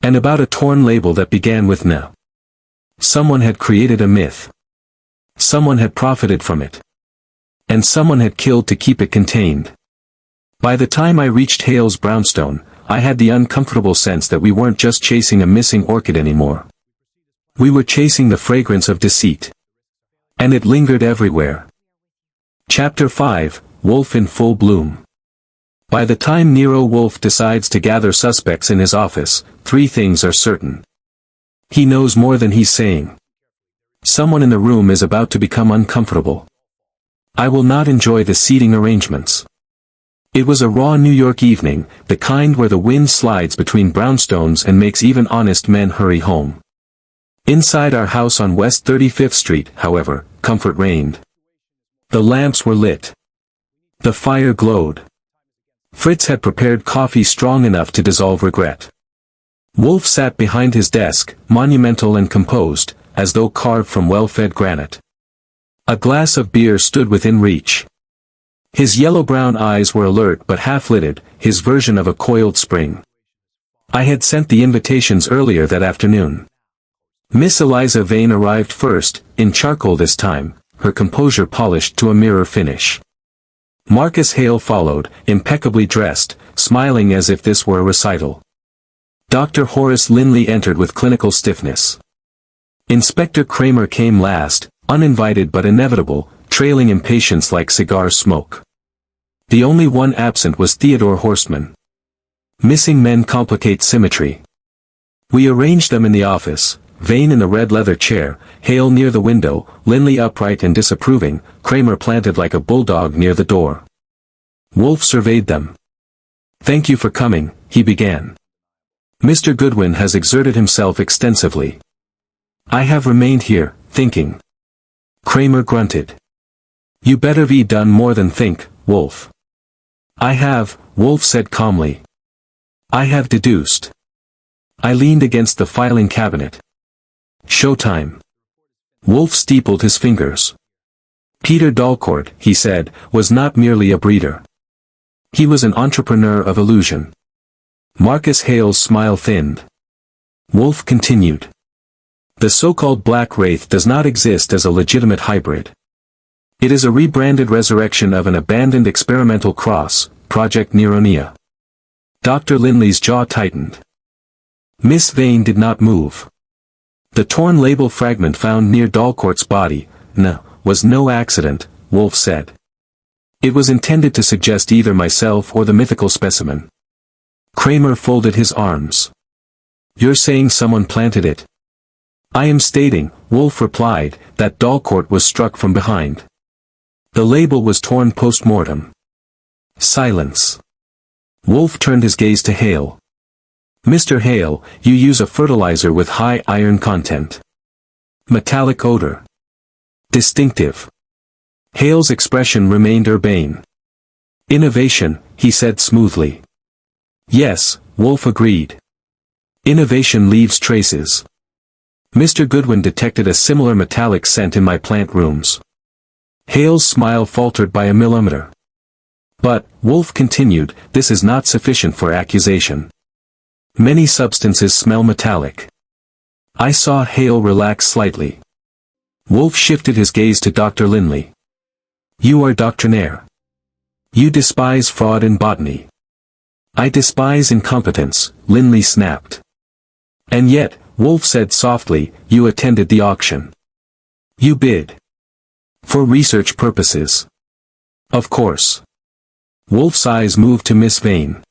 And about a torn label that began with "na." Someone had created a myth. Someone had profited from it. And someone had killed to keep it contained. By the time I reached Hale's brownstone, I had the uncomfortable sense that we weren't just chasing a missing orchid anymore. We were chasing the fragrance of deceit. And it lingered everywhere. Chapter 5, Wolfe in full bloom. By the time Nero Wolfe decides to gather suspects in his office, 3 things are certain. He knows more than he's saying. Someone in the room is about to become uncomfortable. I will not enjoy the seating arrangements. It was a raw New York evening, the kind where the wind slides between brownstones and makes even honest men hurry home. Inside our house on West 35th Street, however, comfort reigned. The lamps were lit. The fire glowed. Fritz had prepared coffee strong enough to dissolve regret. Wolfe sat behind his desk, monumental and composed, as though carved from well-fed granite. A glass of beer stood within reach. His yellow-brown eyes were alert but half-lidded, his version of a coiled spring. I had sent the invitations earlier that afternoon. Miss Eliza Vane arrived first, in charcoal this time, her composure polished to a mirror finish. Marcus Hale followed, impeccably dressed, smiling as if this were a recital. Dr. Horace Linley entered with clinical stiffness. Inspector Kramer came last, uninvited but inevitable, trailing impatience like cigar smoke. The only one absent was Theodore Horstman. Missing men complicate symmetry. We arranged them in the office, Vane in the red leather chair, Hale near the window, Linley upright and disapproving, Kramer planted like a bulldog near the door. Wolfe surveyed them. Thank you for coming, he began. Mr. Goodwin has exerted himself extensively. I have remained here, thinking. Kramer grunted. You better be done more than think, Wolfe. I have, Wolfe said calmly. I have deduced. I leaned against the filing cabinet. Showtime. Wolfe steepled his fingers. Peter Dalcourt, he said, was not merely a breeder. He was an entrepreneur of illusion. Marcus Hale's smile thinned. Wolfe continued. The so-called Black Wraith does not exist as a legitimate hybrid. It is a rebranded resurrection of an abandoned experimental cross, Project Neronia. Dr. Lindley's jaw tightened. Miss Vane did not move. The torn label fragment found near Dalcourt's body, was no accident, Wolfe said. It was intended to suggest either myself or the mythical specimen. Kramer folded his arms. You're saying someone planted it? I am stating, Wolfe replied, that Dalcourt was struck from behind. The label was torn post-mortem. Silence. Wolfe turned his gaze to Hale. Mr. Hale, you use a fertilizer with high iron content. Metallic odor. Distinctive. Hale's expression remained urbane. Innovation, he said smoothly. Yes, Wolfe agreed. Innovation leaves traces. Mr. Goodwin detected a similar metallic scent in my plant rooms. Hale's smile faltered by a millimeter. But, Wolfe continued, this is not sufficient for accusation. Many substances smell metallic. I saw Hale relax slightly. Wolfe shifted his gaze to Dr. Lindley. You are doctrinaire. You despise fraud in botany. I despise incompetence, Lindley snapped. And yet, Wolfe said softly, you attended the auction. You bid. For research purposes. Of course. Wolfe's eyes moved to Miss Vane.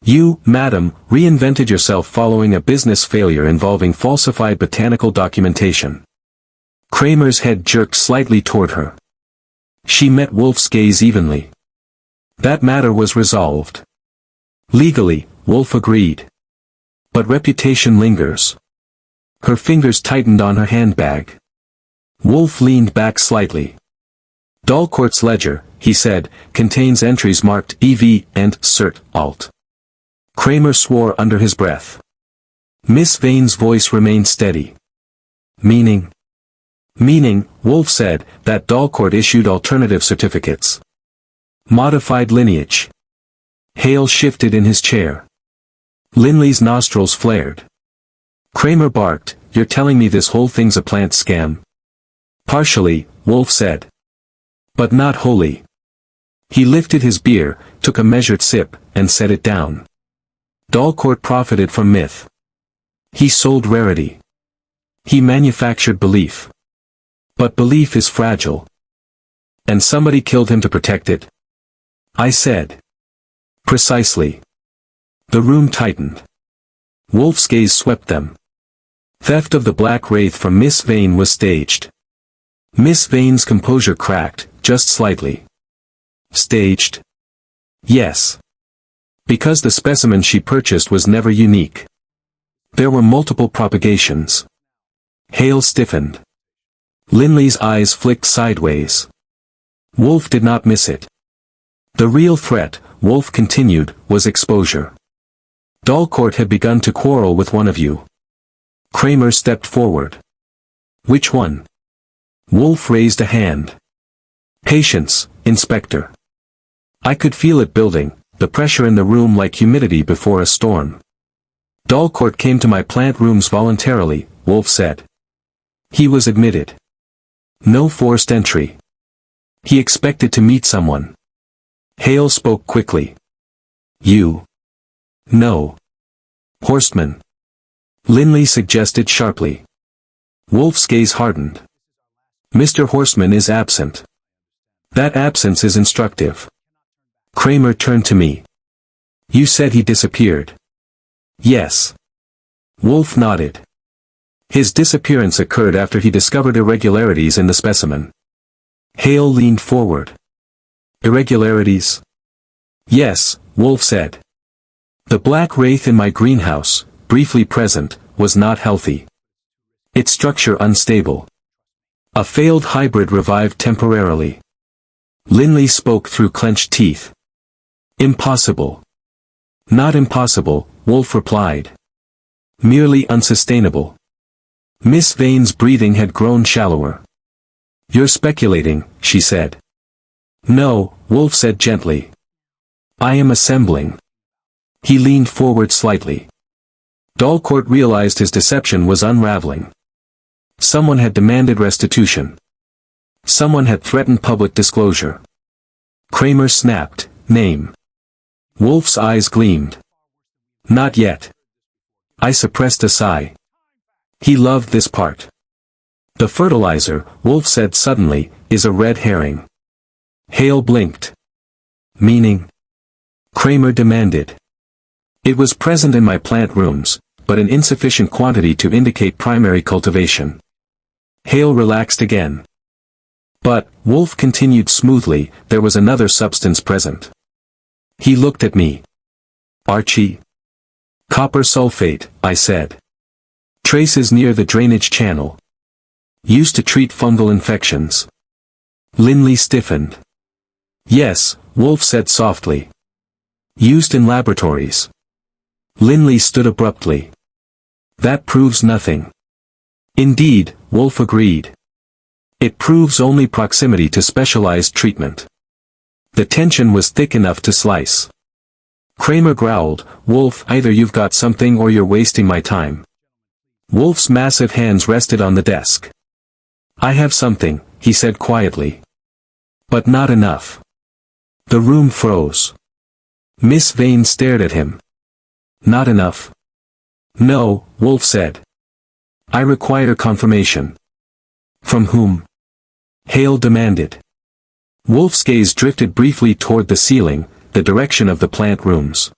You, madam, reinvented yourself following a business failure involving falsified botanical documentation. Kramer's head jerked slightly toward her. She met Wolfe's gaze evenly. That matter was resolved. Legally, Wolfe agreed. But reputation lingers. Her fingers tightened on her handbag. Wolfe leaned back slightly. Dalcourt's ledger, he said, contains entries marked EV and Cert. Alt. Kramer swore under his breath. Miss Vane's voice remained steady. Meaning? Meaning, Wolfe said, that Dalcourt issued alternative certificates. Modified lineage. Hale shifted in his chair. Lindley's nostrils flared. Kramer barked, you're telling me this whole thing's a plant scam? Partially, Wolfe said. But not wholly. He lifted his beer, took a measured sip, and set it down. Dalcourt profited from myth. He sold rarity. He manufactured belief. But belief is fragile. And somebody killed him to protect it. I said. Precisely. The room tightened. Wolfe's gaze swept them. Theft of the Black Wraith from Miss Vane was staged. Miss Vane's composure cracked, just slightly. Staged? Yes. Because the specimen she purchased was never unique. There were multiple propagations. Hale stiffened. Lindley's eyes flicked sideways. Wolfe did not miss it. The real threat, Wolfe continued, was exposure. Dalcourt had begun to quarrel with one of you. Kramer stepped forward. Which one? Wolfe raised a hand. Patience, Inspector. I could feel it building, the pressure in the room like humidity before a storm. Dalcourt came to my plant rooms voluntarily, Wolfe said. He was admitted. No forced entry. He expected to meet someone. Hale spoke quickly. You. No. Horstman. Lindley suggested sharply. Wolfe's gaze hardened. Mr. Horstman is absent. That absence is instructive. Kramer turned to me. You said he disappeared. Yes. Wolfe nodded. His disappearance occurred after he discovered irregularities in the specimen. Hale leaned forward. Irregularities? Yes, Wolfe said. The Black Wraith in my greenhouse, briefly present, was not healthy. Its structure unstable. A failed hybrid revived temporarily. Linley spoke through clenched teeth. Impossible. Not impossible, Wolfe replied. Merely unsustainable. Miss Vane's breathing had grown shallower. You're speculating, she said. No, Wolfe said gently. I am assembling. He leaned forward slightly. Dalcourt realized his deception was unraveling. Someone had demanded restitution. Someone had threatened public disclosure. Kramer snapped, name. Wolfe's eyes gleamed. Not yet. I suppressed a sigh. He loved this part. The fertilizer, Wolfe said suddenly, is a red herring. Hale blinked. Meaning? Kramer demanded. It was present in my plant rooms, but in insufficient quantity to indicate primary cultivation. Hale relaxed again. But, Wolfe continued smoothly, there was another substance present. He looked at me. Archie? Copper sulfate, I said. Traces near the drainage channel. Used to treat fungal infections. Linley stiffened. Yes, Wolfe said softly. Used in laboratories. Linley stood abruptly. That proves nothing. Indeed, Wolfe agreed. It proves only proximity to specialized treatment. The tension was thick enough to slice. Kramer growled, Wolfe, either you've got something or you're wasting my time. Wolfe's massive hands rested on the desk. I have something, he said quietly. But not enough. The room froze. Miss Vane stared at him. Not enough. No, Wolfe said. I require confirmation. From whom? Hale demanded. Wolfe's gaze drifted briefly toward the ceiling, the direction of the plant rooms.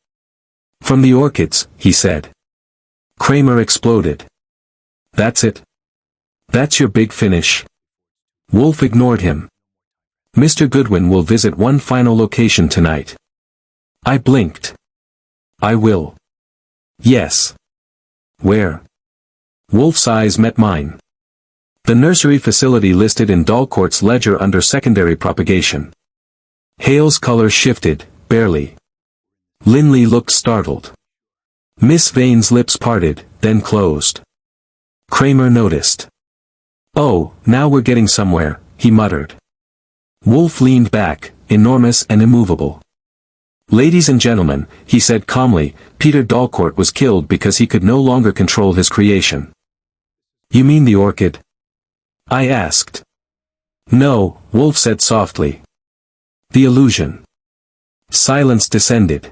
From the orchids, he said. Kramer exploded. That's it? That's your big finish? Wolfe ignored him. Mr. Goodwin will visit one final location tonight. I blinked. I will. Yes. Where? Wolfe's eyes met mine. The nursery facility listed in Dalcourt's ledger under secondary propagation. Hale's color shifted, barely. Linley looked startled. Miss Vane's lips parted, then closed. Kramer noticed. Oh, now we're getting somewhere, he muttered. Wolfe leaned back, enormous and immovable. Ladies and gentlemen, he said calmly, Peter Dalcourt was killed because he could no longer control his creation. You mean the orchid? I asked. No, Wolfe said softly. The illusion. Silence descended.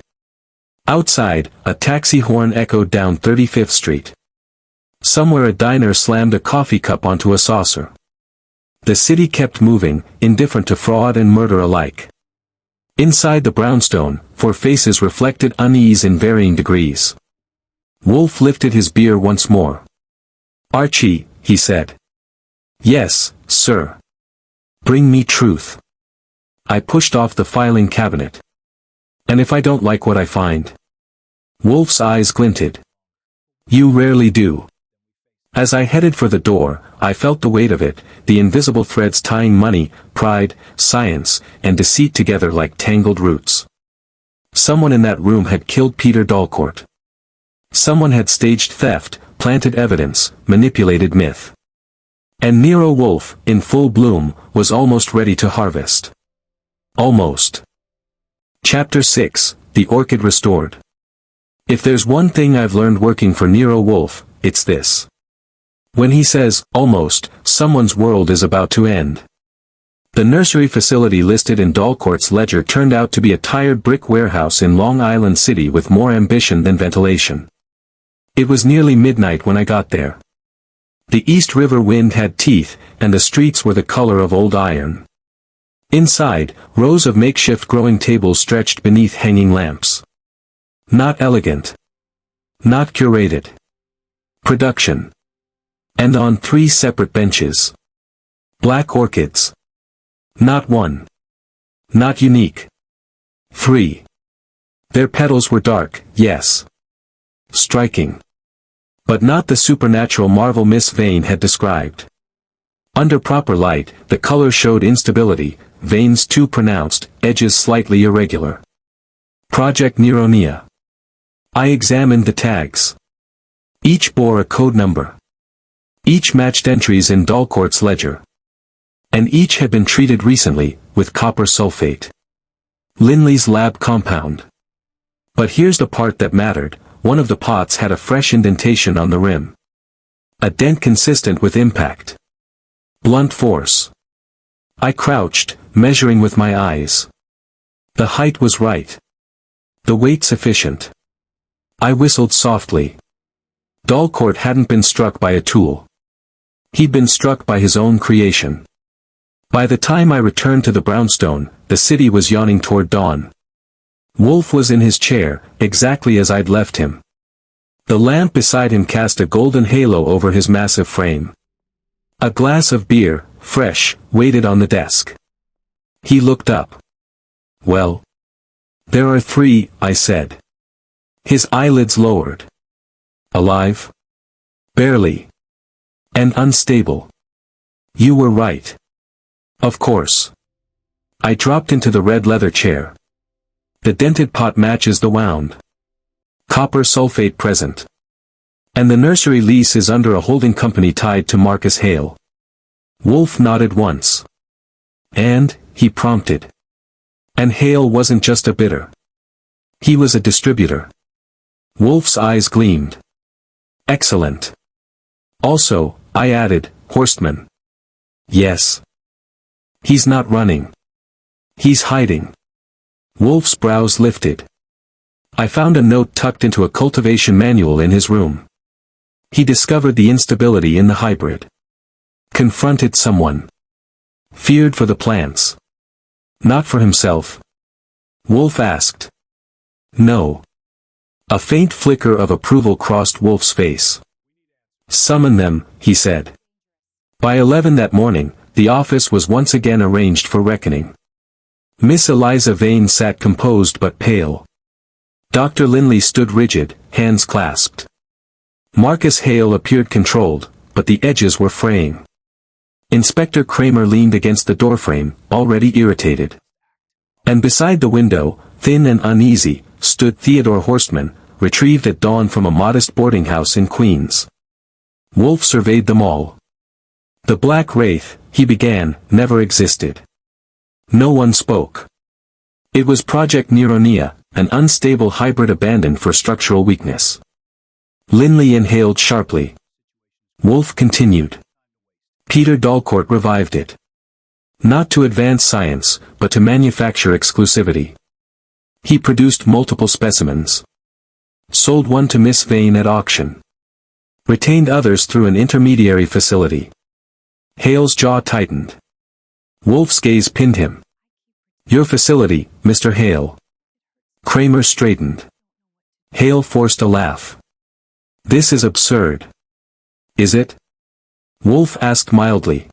Outside, a taxi horn echoed down 35th Street. Somewhere a diner slammed a coffee cup onto a saucer. The city kept moving, indifferent to fraud and murder alike. Inside the brownstone, four faces reflected unease in varying degrees. Wolfe lifted his beer once more. Archie, he said. Yes, sir. Bring me truth. I pushed off the filing cabinet. And if I don't like what I find? Wolfe's eyes glinted. You rarely do. As I headed for the door, I felt the weight of it, the invisible threads tying money, pride, science, and deceit together like tangled roots. Someone in that room had killed Peter Dalcourt. Someone had staged theft, planted evidence, manipulated myth. And Nero Wolfe, in full bloom, was almost ready to harvest. Almost. Chapter 6, The Orchid Restored. If there's one thing I've learned working for Nero Wolfe, it's this. When he says, almost, someone's world is about to end. The nursery facility listed in Dalcourt's ledger turned out to be a tired brick warehouse in Long Island City with more ambition than ventilation. It was nearly midnight when I got there. The East River wind had teeth, and the streets were the color of old iron. Inside, rows of makeshift growing tables stretched beneath hanging lamps. Not elegant. Not curated. Production. And on 3 separate benches. Black orchids. Not one. Not unique. 3. Their petals were dark, yes. Striking. But not the supernatural marvel Miss Vane had described. Under proper light, the color showed instability, veins too pronounced, edges slightly irregular. Project Nero. I examined the tags. Each bore a code number. Each matched entries in Dalcourt's ledger. And each had been treated recently, with copper sulfate. Linley's lab compound. But here's the part that mattered, one of the pots had a fresh indentation on the rim. A dent consistent with impact. Blunt force. I crouched, measuring with my eyes. The height was right. The weight sufficient. I whistled softly. Dalcourt hadn't been struck by a tool. He'd been struck by his own creation. By the time I returned to the brownstone, the city was yawning toward dawn. Wolfe was in his chair, exactly as I'd left him. The lamp beside him cast a golden halo over his massive frame. A glass of beer, fresh, waited on the desk. He looked up. Well? There are 3, I said. His eyelids lowered. Alive? Barely. And unstable. You were right. Of course. I dropped into the red leather chair. The dented pot matches the wound. Copper sulfate present. And the nursery lease is under a holding company tied to Marcus Hale. Wolfe nodded once. And, he prompted. And Hale wasn't just a bidder. He was a distributor. Wolfe's eyes gleamed. Excellent. Also, I added, Horstman. Yes. He's not running. He's hiding. Wolfe's brows lifted. I found a note tucked into a cultivation manual in his room. He discovered the instability in the hybrid. Confronted someone. Feared for the plants. Not for himself. Wolfe asked. No. A faint flicker of approval crossed Wolfe's face. Summon them, he said. By 11 that morning, the office was once again arranged for reckoning. Miss Eliza Vane sat composed but pale. Dr. Linley stood rigid, hands clasped. Marcus Hale appeared controlled, but the edges were fraying. Inspector Kramer leaned against the doorframe, already irritated. And beside the window, thin and uneasy, stood Theodore Horstman, retrieved at dawn from a modest boarding house in Queens. Wolfe surveyed them all. The Black Wraith, he began, never existed. No one spoke. It was Project Nero, an unstable hybrid abandoned for structural weakness. Linley inhaled sharply. Wolfe continued. Peter Dalcourt revived it. Not to advance science, but to manufacture exclusivity. He produced multiple specimens. Sold one to Miss Vane at auction. Retained others through an intermediary facility. Hale's jaw tightened. Wolfe's gaze pinned him. Your facility, Mr. Hale. Kramer straightened. Hale forced a laugh. This is absurd. Is it? Wolfe asked mildly.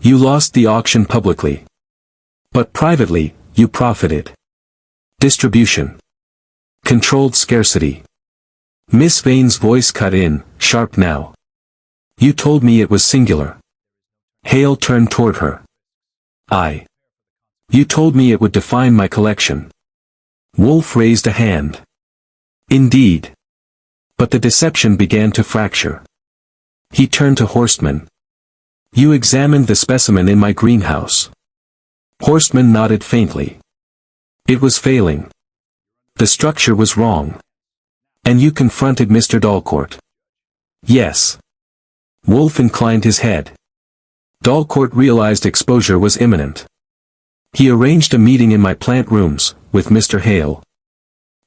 You lost the auction publicly. But privately, you profited. Distribution. Controlled scarcity. Miss Vane's voice cut in, sharp now. You told me it was singular. Hale turned toward her. You told me it would define my collection. Wolfe raised a hand. Indeed. But the deception began to fracture. He turned to Horstman. You examined the specimen in my greenhouse. Horstman nodded faintly. It was failing. The structure was wrong. And you confronted Mr. Dalcourt. Yes. Wolfe inclined his head. Dalcourt realized exposure was imminent. He arranged a meeting in my plant rooms, with Mr. Hale.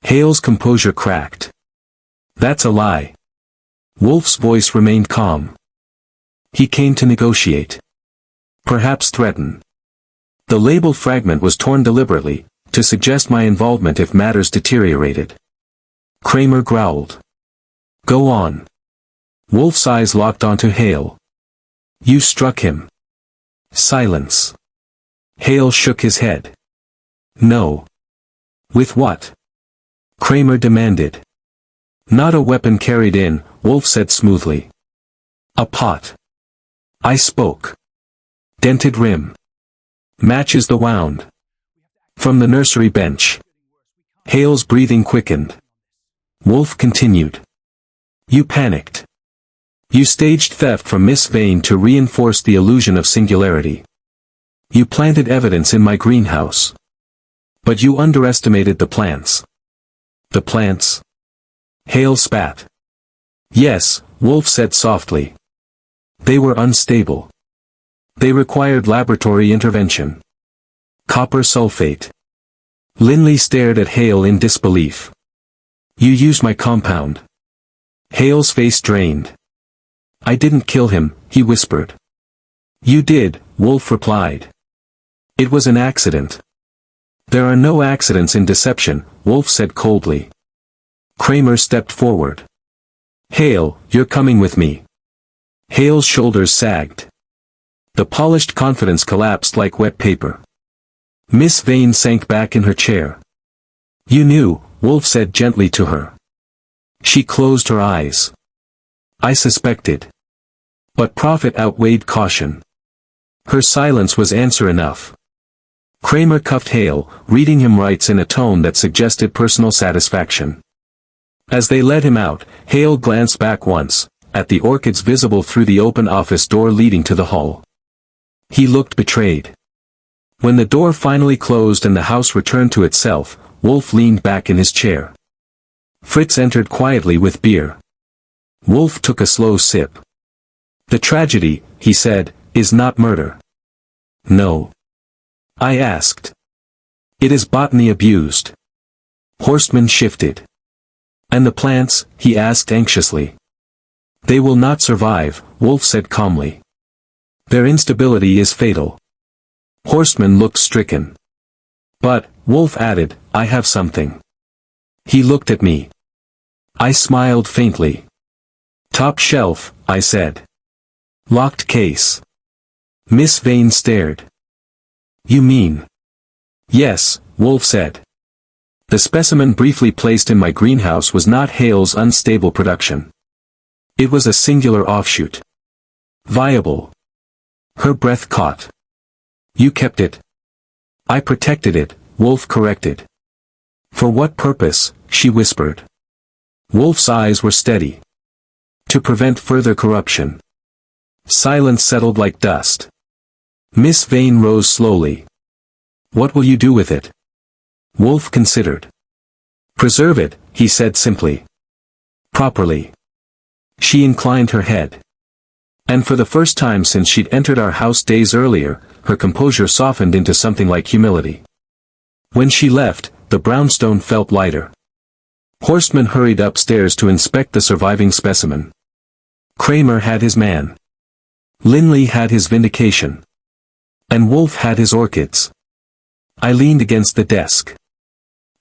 Hale's composure cracked. That's a lie. Wolfe's voice remained calm. He came to negotiate. Perhaps threaten. The label fragment was torn deliberately, to suggest my involvement if matters deteriorated. Kramer growled. Go on. Wolfe's eyes locked onto Hale. You struck him. Silence. Hale shook his head. No. With what? Kramer demanded. Not a weapon carried in, Wolfe said smoothly. A pot. I spoke. Dented rim. Matches the wound. From the nursery bench. Hale's breathing quickened. Wolfe continued. You panicked. You staged theft from Miss Vane to reinforce the illusion of singularity. You planted evidence in my greenhouse. But you underestimated the plants. The plants? Hale spat. Yes, Wolfe said softly. They were unstable. They required laboratory intervention. Copper sulfate. Linley stared at Hale in disbelief. You used my compound. Hale's face drained. I didn't kill him, he whispered. You did, Wolfe replied. It was an accident. There are no accidents in deception, Wolfe said coldly. Kramer stepped forward. Hale, you're coming with me. Hale's shoulders sagged. The polished confidence collapsed like wet paper. Miss Vane sank back in her chair. You knew, Wolfe said gently to her. She closed her eyes. I suspected. But profit outweighed caution. Her silence was answer enough. Kramer cuffed Hale, reading him rights in a tone that suggested personal satisfaction. As they led him out, Hale glanced back once, at the orchids visible through the open office door leading to the hall. He looked betrayed. When the door finally closed and the house returned to itself, Wolfe leaned back in his chair. Fritz entered quietly with beer. Wolfe took a slow sip. The tragedy, he said, is not murder. No. I asked. It is botany abused. Horstman shifted. And the plants, he asked anxiously. They will not survive, Wolfe said calmly. Their instability is fatal. Horstman looked stricken. But, Wolfe added, I have something. He looked at me. I smiled faintly. Top shelf, I said. Locked case. Miss Vane stared. You mean? Yes, Wolfe said. The specimen briefly placed in my greenhouse was not Hale's unstable production. It was a singular offshoot. Viable. Her breath caught. You kept it. I protected it, Wolfe corrected. For what purpose, she whispered. Wolfe's eyes were steady. To prevent further corruption. Silence settled like dust. Miss Vane rose slowly. What will you do with it? Wolfe considered. Preserve it, he said simply. Properly. She inclined her head. And for the first time since she'd entered our house days earlier, her composure softened into something like humility. When she left, the brownstone felt lighter. Horstman hurried upstairs to inspect the surviving specimen. Kramer had his man. Linley had his vindication. And Wolfe had his orchids. I leaned against the desk.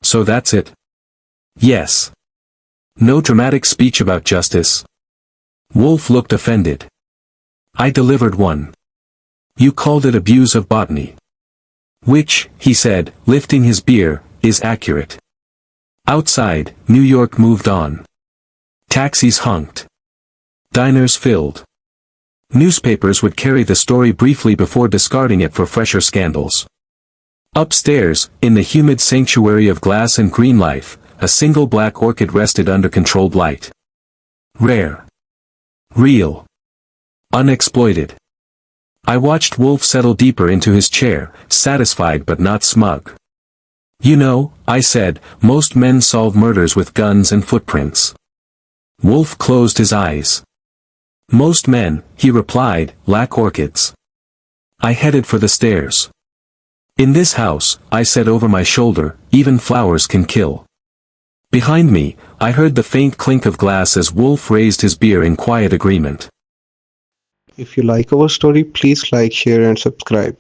So that's it? Yes. No dramatic speech about justice. Wolfe looked offended. I delivered one. You called it abuse of botany. Which, he said, lifting his beer, is accurate. Outside, New York moved on. Taxis honked. Diners filled. Newspapers would carry the story briefly before discarding it for fresher scandals. Upstairs, in the humid sanctuary of glass and green life, a single black orchid rested under controlled light. Rare. Real. Unexploited. I watched Wolfe settle deeper into his chair, satisfied but not smug. You know, I said, most men solve murders with guns and footprints. Wolfe closed his eyes. Most men, he replied, lack orchids. I headed for the stairs. In this house, I said over my shoulder, even flowers can kill. Behind me, I heard the faint clink of glass as Wolfe raised his beer in quiet agreement. If you like our story, please like, share and subscribe.